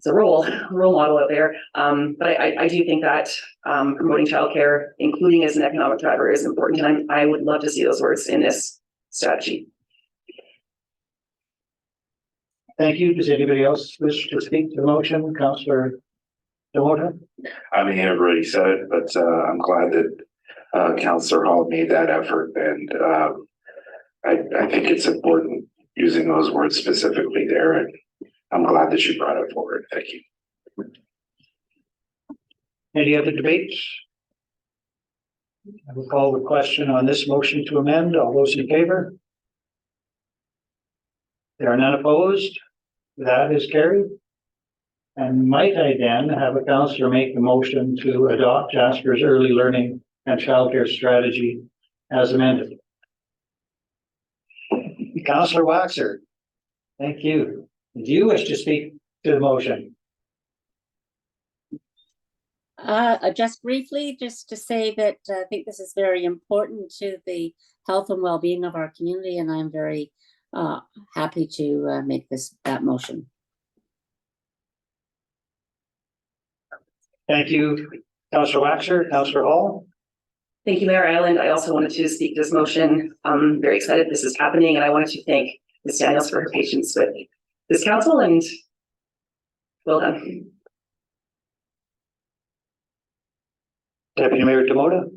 role model out there. But I do think that promoting childcare, including as an economic driver, is important. And I would love to see those words in this strategy. Thank you. Does anybody else wish to speak to the motion? Councillor Demota? I mean, everybody said it, but I'm glad that Councillor Hall made that effort, and I think it's important using those words specifically there, and I'm glad that you brought it forward. Thank you. Any other debates? I will call the question on this motion to amend. All those in favor? There are none opposed. That is carried. And might I then have a councillor make the motion to adopt Jasper's early learning and childcare strategy as amended? Councillor Waxer, thank you. Do you wish to speak to the motion? Just briefly, just to say that I think this is very important to the health and well-being of our community, and I'm very happy to make that motion. Thank you, Councillor Waxer. Councillor Hall? Thank you, Mayor Island. I also wanted to speak to this motion. I'm very excited this is happening, and I wanted to thank Ms. Daniels for her patience with this council, and well done. Deputy Mayor Demota?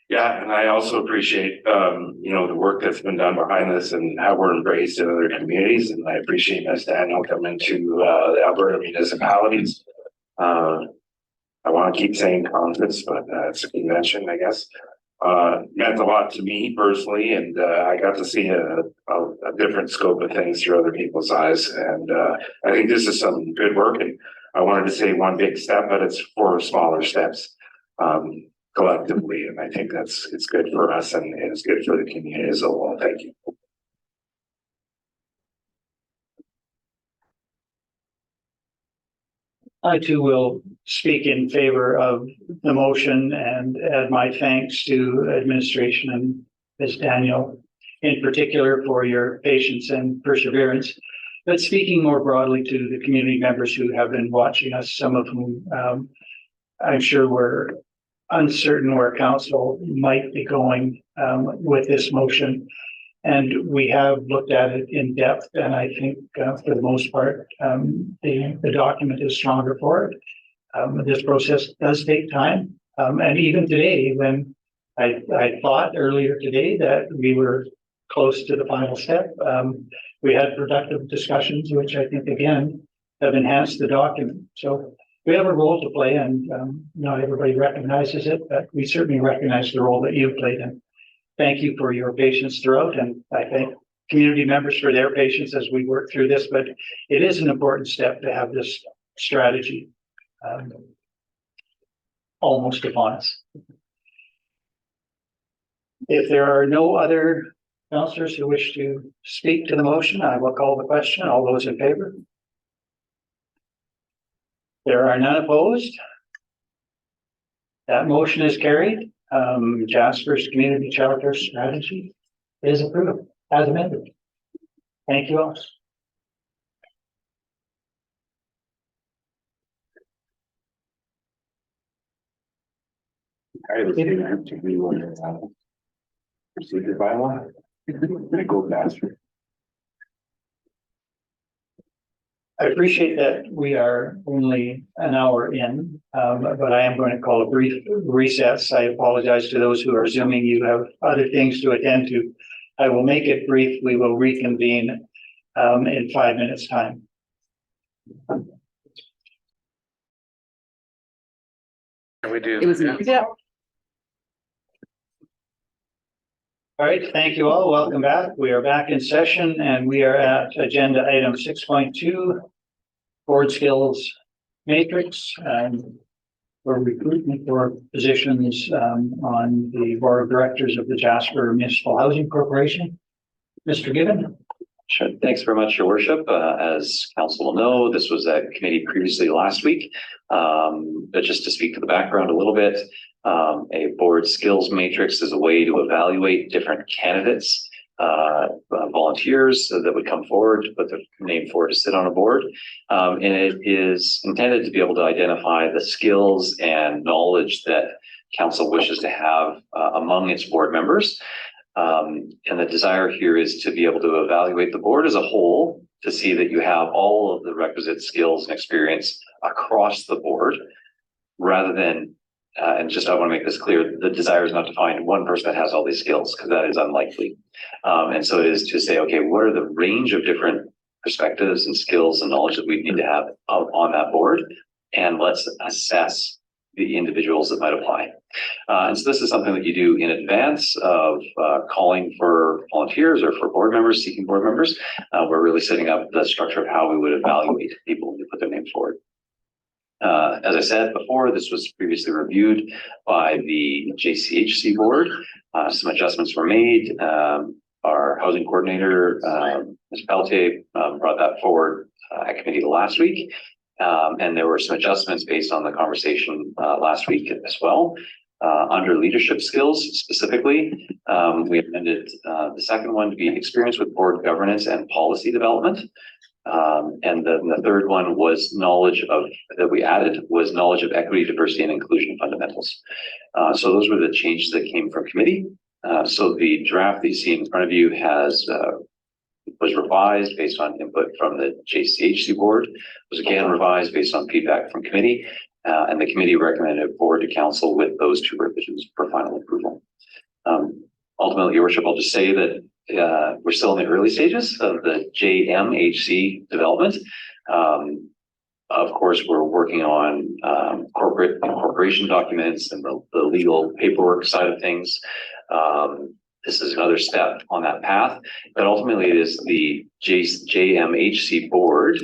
Yeah, and I also appreciate, the work that's been done behind this and how we're embraced in other communities. And I appreciate Ms. Daniel coming to the Alberta municipalities. I want to keep saying conference, but it's a convention, I guess. Meant a lot to me personally, and I got to see a different scope of things through other people's eyes. And I think this is some good work. And I wanted to say one big step, but it's 4 smaller steps. Collectively, and I think it's good for us and it's good for the community as a whole. Thank you. I too will speak in favor of the motion and add my thanks to administration and Ms. Daniel in particular for your patience and perseverance. But speaking more broadly to the community members who have been watching us, some of whom I'm sure were uncertain where council might be going with this motion. And we have looked at it in depth, and I think for the most part, the document is stronger for it. This process does take time. And even today, when I thought earlier today that we were close to the final step, we had productive discussions, which I think again have enhanced the document. So we have a role to play, and not everybody recognizes it, but we certainly recognize the role that you've played. And thank you for your patience throughout, and I thank community members for their patience as we work through this, but it is an important step to have this strategy almost upon us. If there are no other councillors who wish to speak to the motion, I will call the question. All those in favor? There are none opposed. That motion is carried. Jasper's community childcare strategy is approved as amended. Thank you all. All right, let's do that. Do we want to proceed to bylaw? I go faster. I appreciate that we are only an hour in, but I am going to call a brief recess. I apologize to those who are Zooming. You have other things to attend to. I will make it brief. We will reconvene in 5 minutes' time. We do. It was me. Yeah. All right, thank you all. Welcome back. We are back in session, and we are at agenda item 6.2, board skills matrix, for recruitment for positions on the board of directors of the Jasper Municipal Housing Corporation. Mr. Gibbon. Sure. Thanks very much, Your Worship. As council will know, this was at committee previously last week. But just to speak to the background a little bit, a board skills matrix is a way to evaluate different candidates, volunteers that would come forward to put their name forward to sit on a board. And it is intended to be able to identify the skills and knowledge that council wishes to have among its board members. And the desire here is to be able to evaluate the board as a whole to see that you have all of the requisite skills and experience across the board, rather than, and just I want to make this clear, the desire is not to find one person that has all these skills, because that is unlikely. And so it is to say, okay, what are the range of different perspectives and skills and knowledge that we need to have on that board, and let's assess the individuals that might apply. And so this is something that you do in advance of calling for volunteers or for board members, seeking board members. We're really setting up the structure of how we would evaluate people when they put their name forward. As I said before, this was previously reviewed by the JCHC board. Some adjustments were made. Our housing coordinator, Ms. Pelletier, brought that forward at committee last week. And there were some adjustments based on the conversation last week as well. Under leadership skills specifically, we amended the second one to be experience with board governance and policy development. And then the third one was knowledge of, that we added, was knowledge of equity, diversity, and inclusion fundamentals. So those were the changes that came from committee. So the draft that you see in front of you was revised based on input from the JCHC board, was again revised based on feedback from committee, and the committee recommended forward to council with those two revisions for final approval. Ultimately, Your Worship, I'll just say that we're still in the early stages of the JMHC development. Of course, we're working on corporate incorporation documents and the legal paperwork side of things. This is another step on that path, but ultimately it is the JMHC board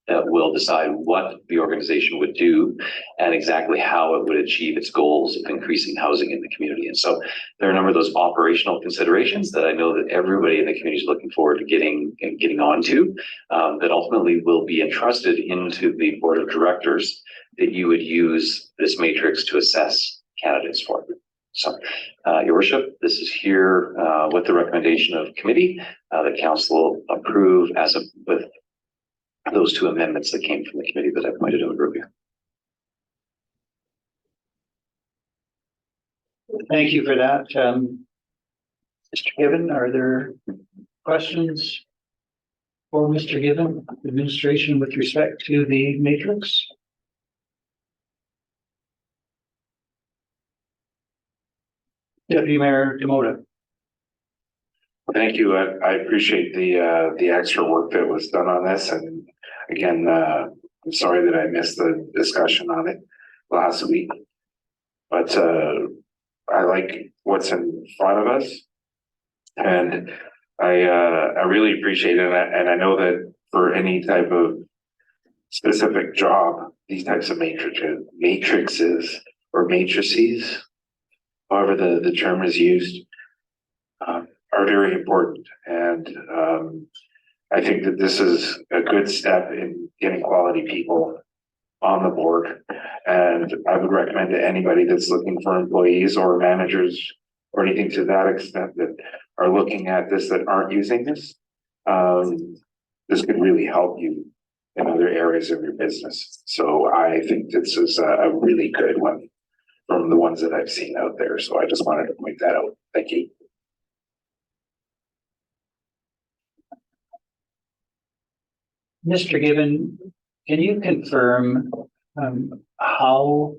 that will decide what the organization would do and exactly how it would achieve its goals of increasing housing in the community. And so there are a number of those operational considerations that I know that everybody in the community is looking forward to getting onto, that ultimately will be entrusted into the board of directors that you would use this matrix to assess candidates for. So, Your Worship, this is here with the recommendation of committee that council will approve with those two amendments that came from the committee that I pointed out earlier. Thank you for that. Mr. Given, are there questions for Mr. Given, administration with respect to the matrix? Deputy Mayor Demota. Thank you. I appreciate the extra work that was done on this. And again, I'm sorry that I missed the discussion on it last week. But I like what's in front of us. And I really appreciate it. And I know that for any type of specific job, these types of matrices or matrices, however the term is used, are very important. And I think that this is a good step in getting quality people on the board. And I would recommend to anybody that's looking for employees or managers or anything to that extent that are looking at this that aren't using this, this could really help you in other areas of your business. So I think this is a really good one from the ones that I've seen out there. So I just wanted to point that out. Thank you. Mr. Given, can you confirm how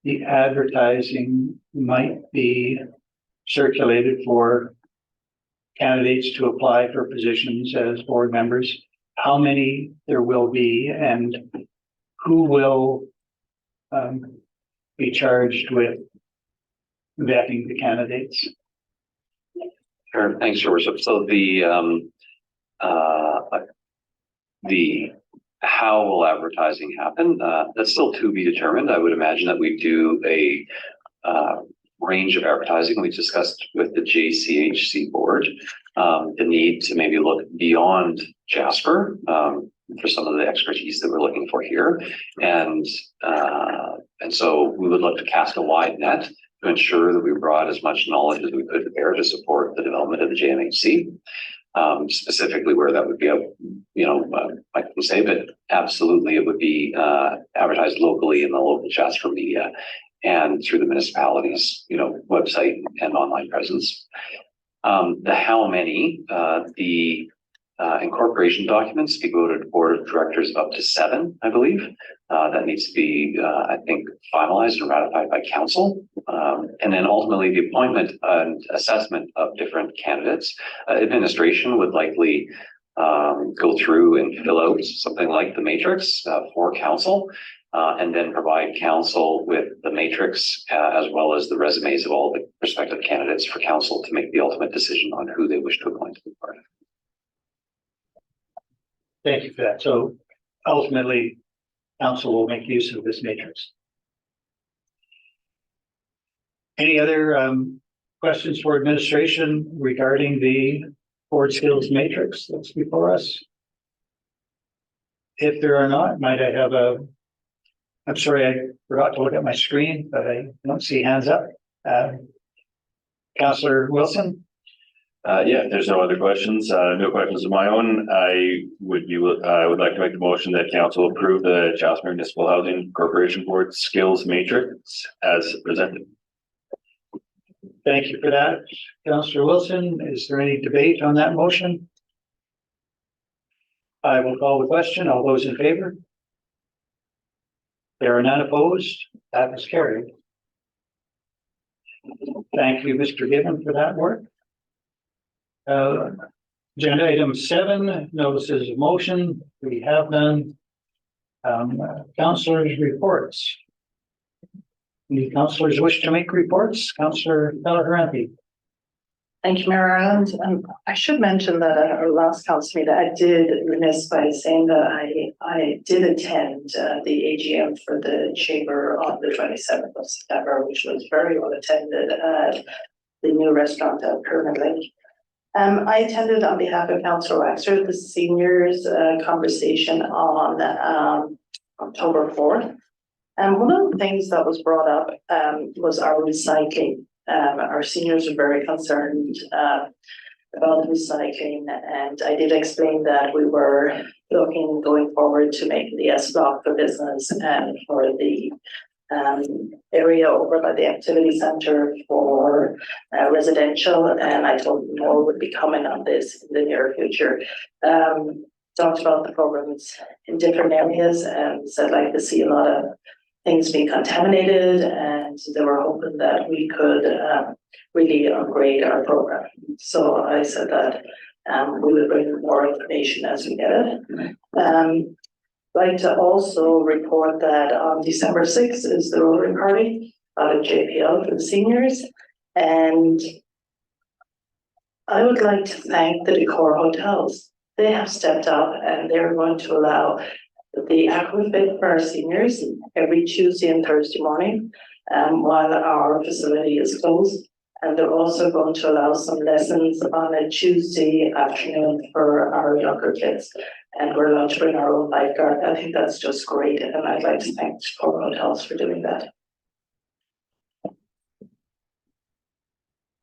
the advertising might be circulated for candidates to apply for positions as board members? How many there will be and who will be charged with vetting the candidates? Sure, thanks, Your Worship. So the how will advertising happen? That's still to be determined. I would imagine that we do a range of advertising. We discussed with the JCHC board the need to maybe look beyond Jasper for some of the expertise that we're looking for here, and so we would look to cast a wide net to ensure that we brought as much knowledge as we could to bear to support the development of the JMHC. Specifically where that would be, I can say, but absolutely it would be advertised locally in the local Jasper media and through the municipality's, website and online presence. The how many, the incorporation documents be voted to board of directors of up to 7, I believe. That needs to be, I think, finalized and ratified by council. And then ultimately the appointment and assessment of different candidates. Administration would likely go through and fill out something like the matrix for council, and then provide council with the matrix as well as the resumes of all the prospective candidates for council to make the ultimate decision on who they wish to appoint to the board. Thank you for that. So ultimately, council will make use of this matrix. Any other questions for administration regarding the board skills matrix that's before us? If there are not, might I have I'm sorry, I forgot to look at my screen, but I don't see hands up. Councillor Wilson? Yeah, there's no other questions. No questions of my own. I would like to make the motion that council approve the Jasper Municipal Housing Corporation Board Skills Matrix as presented. Thank you for that, Councillor Wilson. Is there any debate on that motion? I will call the question. All those in favor? There are none opposed. That is carried. Thank you, Mr. Given, for that work. Agenda item 7, notices of motion. We have none. Councillors' reports. Any councillors wish to make reports? Councillor Delaharanti. Thank you, Mayor Ireland. I should mention that at our last council meeting, I did remiss by saying that I did attend the AGM for the chamber on the 27th of September, which was very well attended at the new restaurant at Kerman Lake. I attended on behalf of Councillor Waxer, the seniors conversation on October 4th. And one of the things that was brought up was our recycling. Our seniors are very concerned about recycling, and I did explain that we were looking going forward to make the S block for business and for the area over by the activity center for residential, and I told them more would be coming on this in the near future. Talked about the programs in different areas and said like to see a lot of things being contaminated, and they were hoping that we could really upgrade our program. So I said that we would bring more information as we get it. Like to also report that on December 6th is the Rotary Party out of JPL for the seniors. And I would like to thank the Decor Hotels. They have stepped up and they're going to allow the aquafit for our seniors every Tuesday and Thursday morning while our facility is closed. And they're also going to allow some lessons on a Tuesday afternoon for our younger kids. And we're allowed to bring our own lifeguard. I think that's just great. And I'd like to thank Decor Hotels for doing that.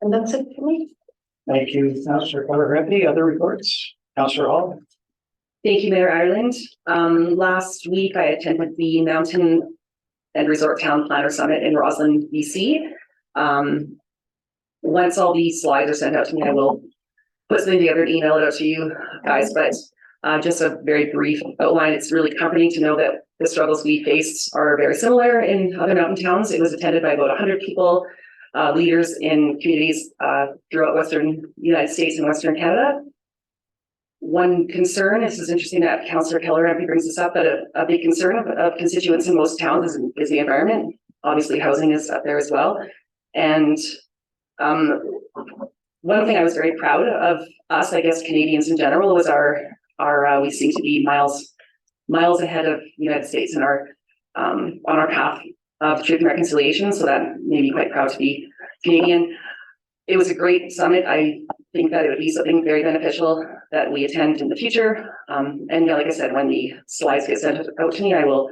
And that's it for me. Thank you, Councillor Keller. Any other reports? Councillor Hall? Thank you, Mayor Ireland. Last week I attended the Mountain and Resort Town Planner Summit in Roslyn, BC. Once all these slides are sent out to me, I will put something together and email it out to you guys, but just a very brief outline. It's really comforting to know that the struggles we face are very similar in other mountain towns. It was attended by about 100 people, leaders in communities throughout Western United States and Western Canada. One concern, this is interesting that Councillor Keller MP brings this up, but a big concern of constituents in most towns is the environment. Obviously, housing is up there as well. And one thing I was very proud of us, I guess Canadians in general, was we seem to be miles ahead of the United States in our on our path of truth and reconciliation. So that made me quite proud to be Canadian. It was a great summit. I think that it would be something very beneficial that we attend in the future. And like I said, when the slides get sent out to me, I will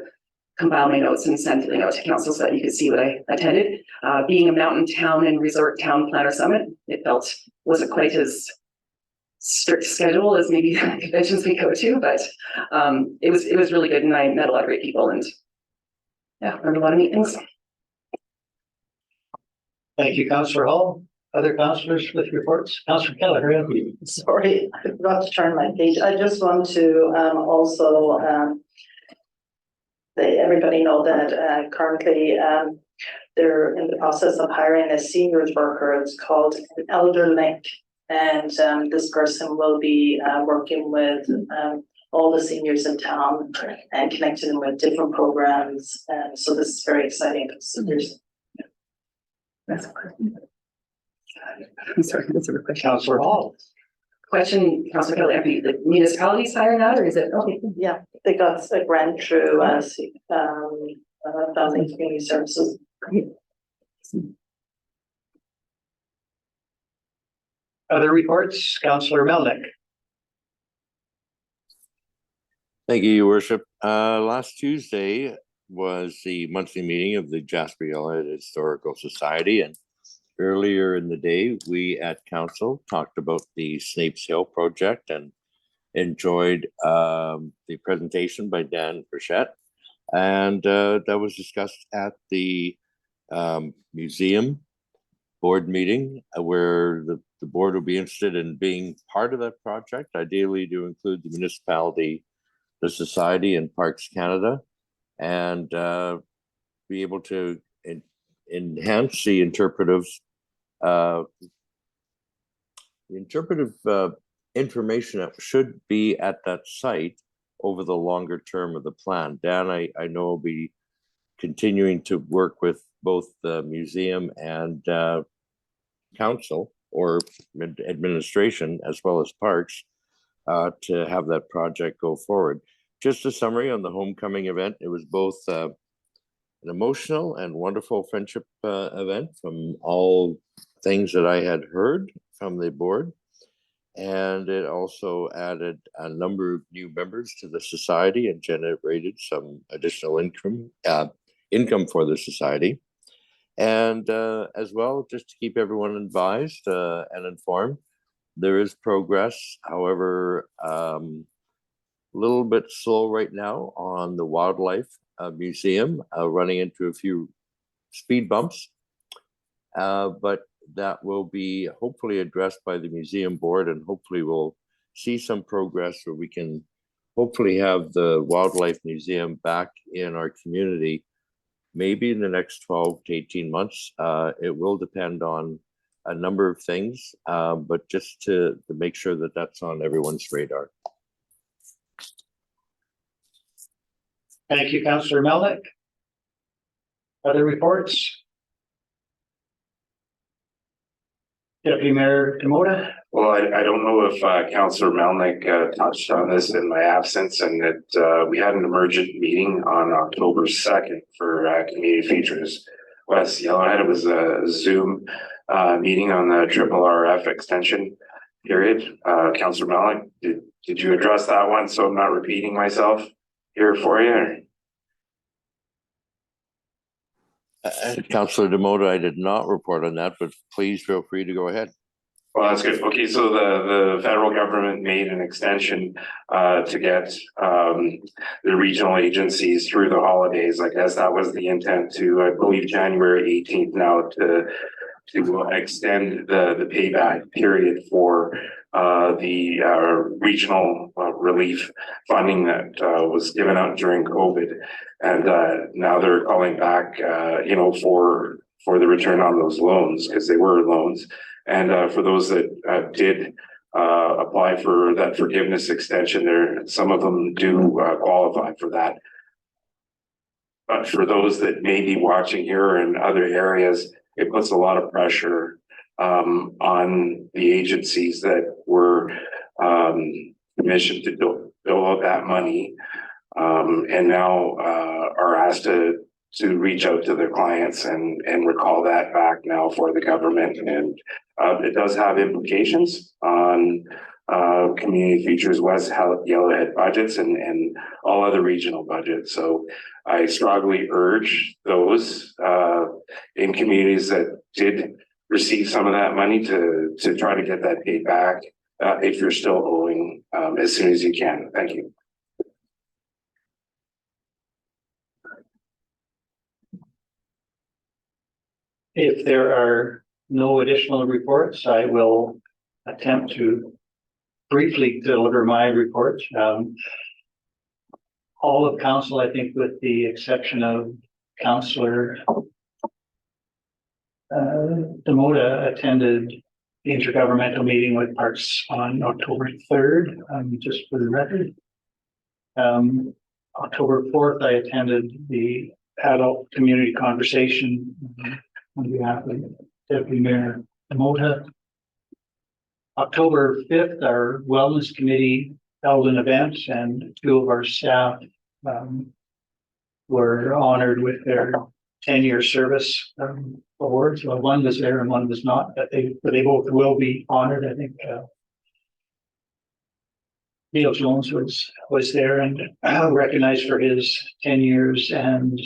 compile my notes and send them out to council so that you can see what I attended. Being a mountain town and resort town planner summit, it wasn't quite as strict schedule as maybe conventions we go to, but it was really good, and I met a lot of great people and learned a lot of neat things. Thank you, Councillor Hall. Other councillors with reports? Councillor Keller. Sorry, I forgot to turn my page. I just want to also let everybody know that currently they're in the process of hiring a seniors worker. It's called an Elder Link, and this person will be working with all the seniors in town and connecting them with different programs. So this is very exciting. I'm sorry, that's a question. Councillor Hall. Question, Councillor Keller, MP, the municipalities hire that, or is it? Okay. Yeah, they got a grant through Family and Community Services. Other reports? Councillor Melnick. Thank you, Your Worship. Last Tuesday was the monthly meeting of the Jasper Yellowhead Historical Society, and earlier in the day, we at council talked about the Snapes Hill project and enjoyed the presentation by Dan Burchett. And that was discussed at the museum board meeting, where the board will be interested in being part of that project, ideally to include the municipality, the society, and Parks Canada, and be able to enhance the interpretive information that should be at that site over the longer term of the plan. Dan, I know will be continuing to work with both the museum and council or administration, as well as parks, to have that project go forward. Just a summary on the homecoming event. It was both an emotional and wonderful friendship event from all things that I had heard from the board. And it also added a number of new members to the society and generated some additional income for the society. And as well, just to keep everyone advised and informed, there is progress. However, a little bit slow right now on the wildlife museum, running into a few speed bumps. But that will be hopefully addressed by the museum board, and hopefully we'll see some progress where we can hopefully have the Wildlife Museum back in our community, maybe in the next 12 to 18 months. It will depend on a number of things, but just to make sure that that's on everyone's radar. Thank you, Councillor Melnick. Other reports? Deputy Mayor Demota? Well, I don't know if Councillor Melnick touched on this in my absence, and that we had an emergent meeting on October 2nd for Community Features West Yellowhead. It was a Zoom meeting on the RRF extension period. Councillor Melnick, did you address that one? So I'm not repeating myself here for you. Councillor Demota, I did not report on that, but please feel free to go ahead. Well, that's good. Okay, so the federal government made an extension to get the regional agencies through the holidays. I guess that was the intent to, I believe, January 18th now to extend the payback period for the regional relief funding that was given out during COVID. And now they're calling back, for the return on those loans, because they were loans. And for those that did apply for that forgiveness extension, some of them do qualify for that. But for those that may be watching here in other areas, it puts a lot of pressure on the agencies that were commissioned to bill out that money, and now are asked to reach out to their clients and recall that back now for the government. And it does have implications on Community Features West Yellowhead budgets and all other regional budgets. So I strongly urge those in communities that did receive some of that money to try to get that paid back if you're still owing as soon as you can. Thank you. If there are no additional reports, I will attempt to briefly deliver my report. All of council, I think, with the exception of Councillor Demota, attended the intergovernmental meeting with Parks on October 3rd, just for the record. October 4th, I attended the adult community conversation on behalf of Deputy Mayor Demota. October 5th, our wellness committee held an event, and two of our staff were honored with their 10-year service awards. Well, one was there and one was not, but they both will be honored. I think Neil Jones was there and recognized for his 10 years, and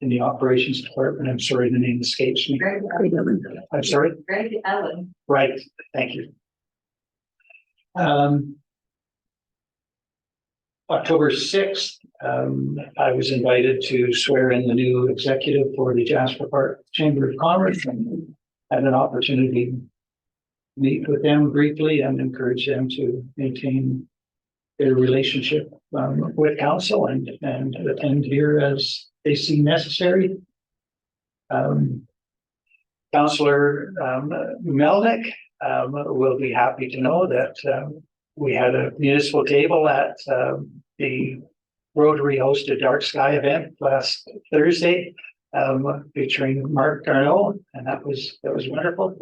in the operations department, I'm sorry, the name escapes me. I'm sorry? Greg Allen. Right, thank you. October 6th, I was invited to swear in the new executive for the Jasper Park Chamber of Commerce, and had an opportunity to meet with them briefly and encourage them to maintain their relationship with council and attend here as they see necessary. Councillor Melnick will be happy to know that we had a municipal table at the Rotary hosted Dark Sky event last Thursday, featuring Mark Garneau, and that was wonderful.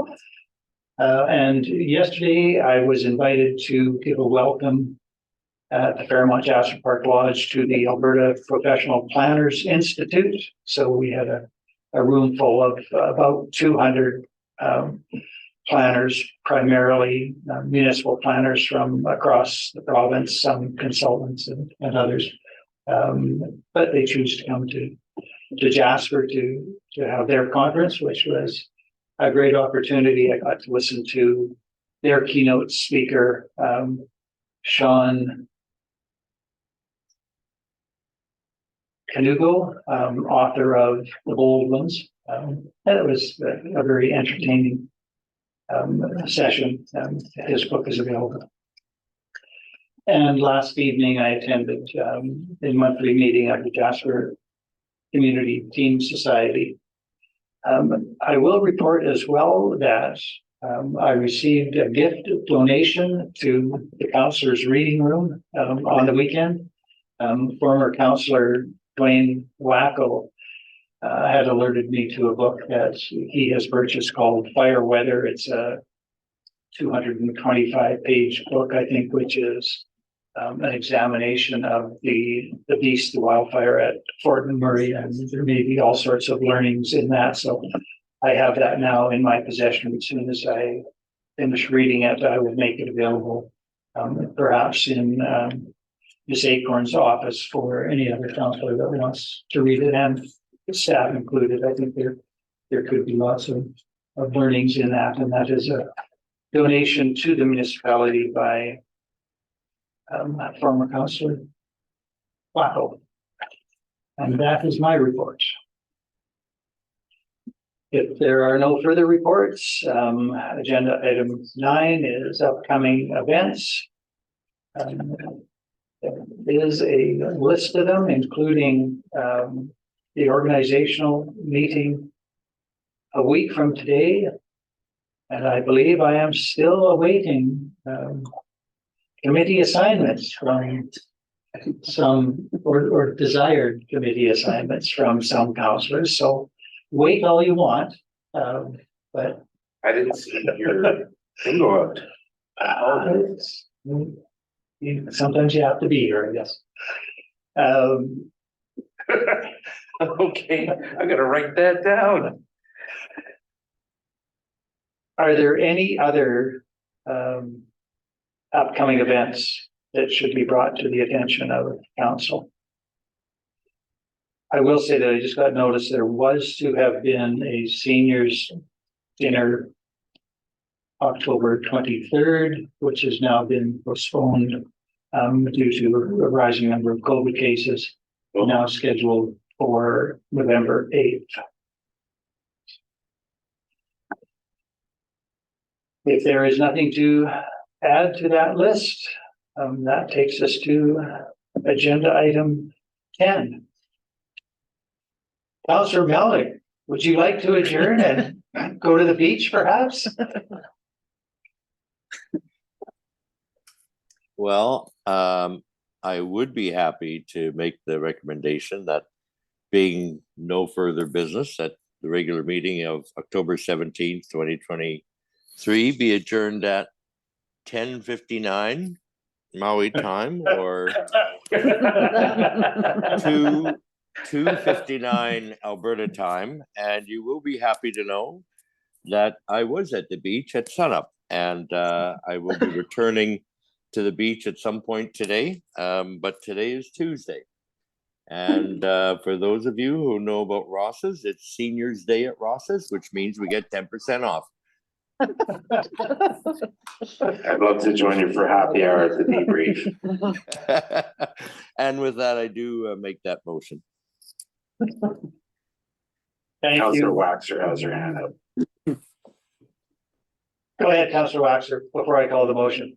And yesterday I was invited to give a welcome at the Fairmont Jasper Park Lodge to the Alberta Professional Planners Institute. So we had a room full of about 200 planners, primarily municipal planners from across the province, some consultants and others. But they choose to come to Jasper to have their conference, which was a great opportunity. I got to listen to their keynote speaker, Sean Canugo, author of The Bold Ones. And it was a very entertaining session. His book is available. And last evening, I attended a monthly meeting of the Jasper Community Team Society. I will report as well that I received a gift donation to the counselor's reading room on the weekend. Former counselor Dwayne Wacko had alerted me to a book that he has purchased called Fire Weather. It's a 225-page book, I think, which is an examination of the beast, the wildfire at Fort McMurray, and there may be all sorts of learnings in that. So I have that now in my possession. As soon as I finish reading it, I will make it available, perhaps in Ms. Acorn's office for any other counselor that wants to read it, and staff included. I think there could be lots of learnings in that, and that is a donation to the municipality by former counselor Wacko. And that is my report. If there are no further reports, agenda item 9 is upcoming events. There is a list of them, including the organizational meeting a week from today. And I believe I am still awaiting committee assignments from some, or desired committee assignments from some counselors. So wait all you want, but I didn't see your thing go out. Sometimes you have to be here, I guess. Okay, I'm gonna write that down. Are there any other upcoming events that should be brought to the attention of council? I will say that I just got notice there was to have been a seniors dinner October 23rd, which has now been postponed due to a rising number of COVID cases, now scheduled for November 8th. If there is nothing to add to that list, that takes us to agenda item 10. Councillor Melnick, would you like to adjourn and go to the beach perhaps? Well, I would be happy to make the recommendation that being no further business at the regular meeting of October 17th, 2023 be adjourned at 10:59 Maui time or 2:59 Alberta time. And you will be happy to know that I was at the beach at sunup, and I will be returning to the beach at some point today, but today is Tuesday. And for those of you who know about Ross's, it's Seniors Day at Ross's, which means we get 10% off. I'd love to join you for happy hour at the debrief. And with that, I do make that motion. Thank Councillor you. Waxer has her hand up. Go ahead, Councillor Waxer, before I call the motion.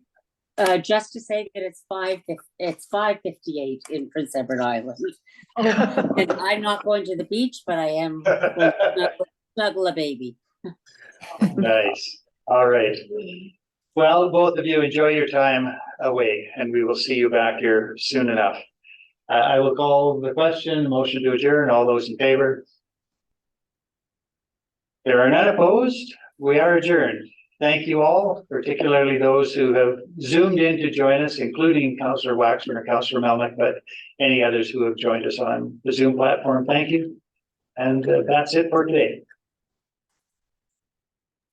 Just to say that it's 5:58 in Prince Edward Island. And I'm not going to the beach, but I am going to snuggle a baby. Nice. All right. Well, both of you enjoy your time away, and we will see you back here soon enough. I will call the question, motion to adjourn. All those in favor? There are none opposed. We are adjourned. Thank you all, particularly those who have zoomed in to join us, including Councillor Waxman or Councillor Melnick, but any others who have joined us on the Zoom platform. Thank you. And that's it for today.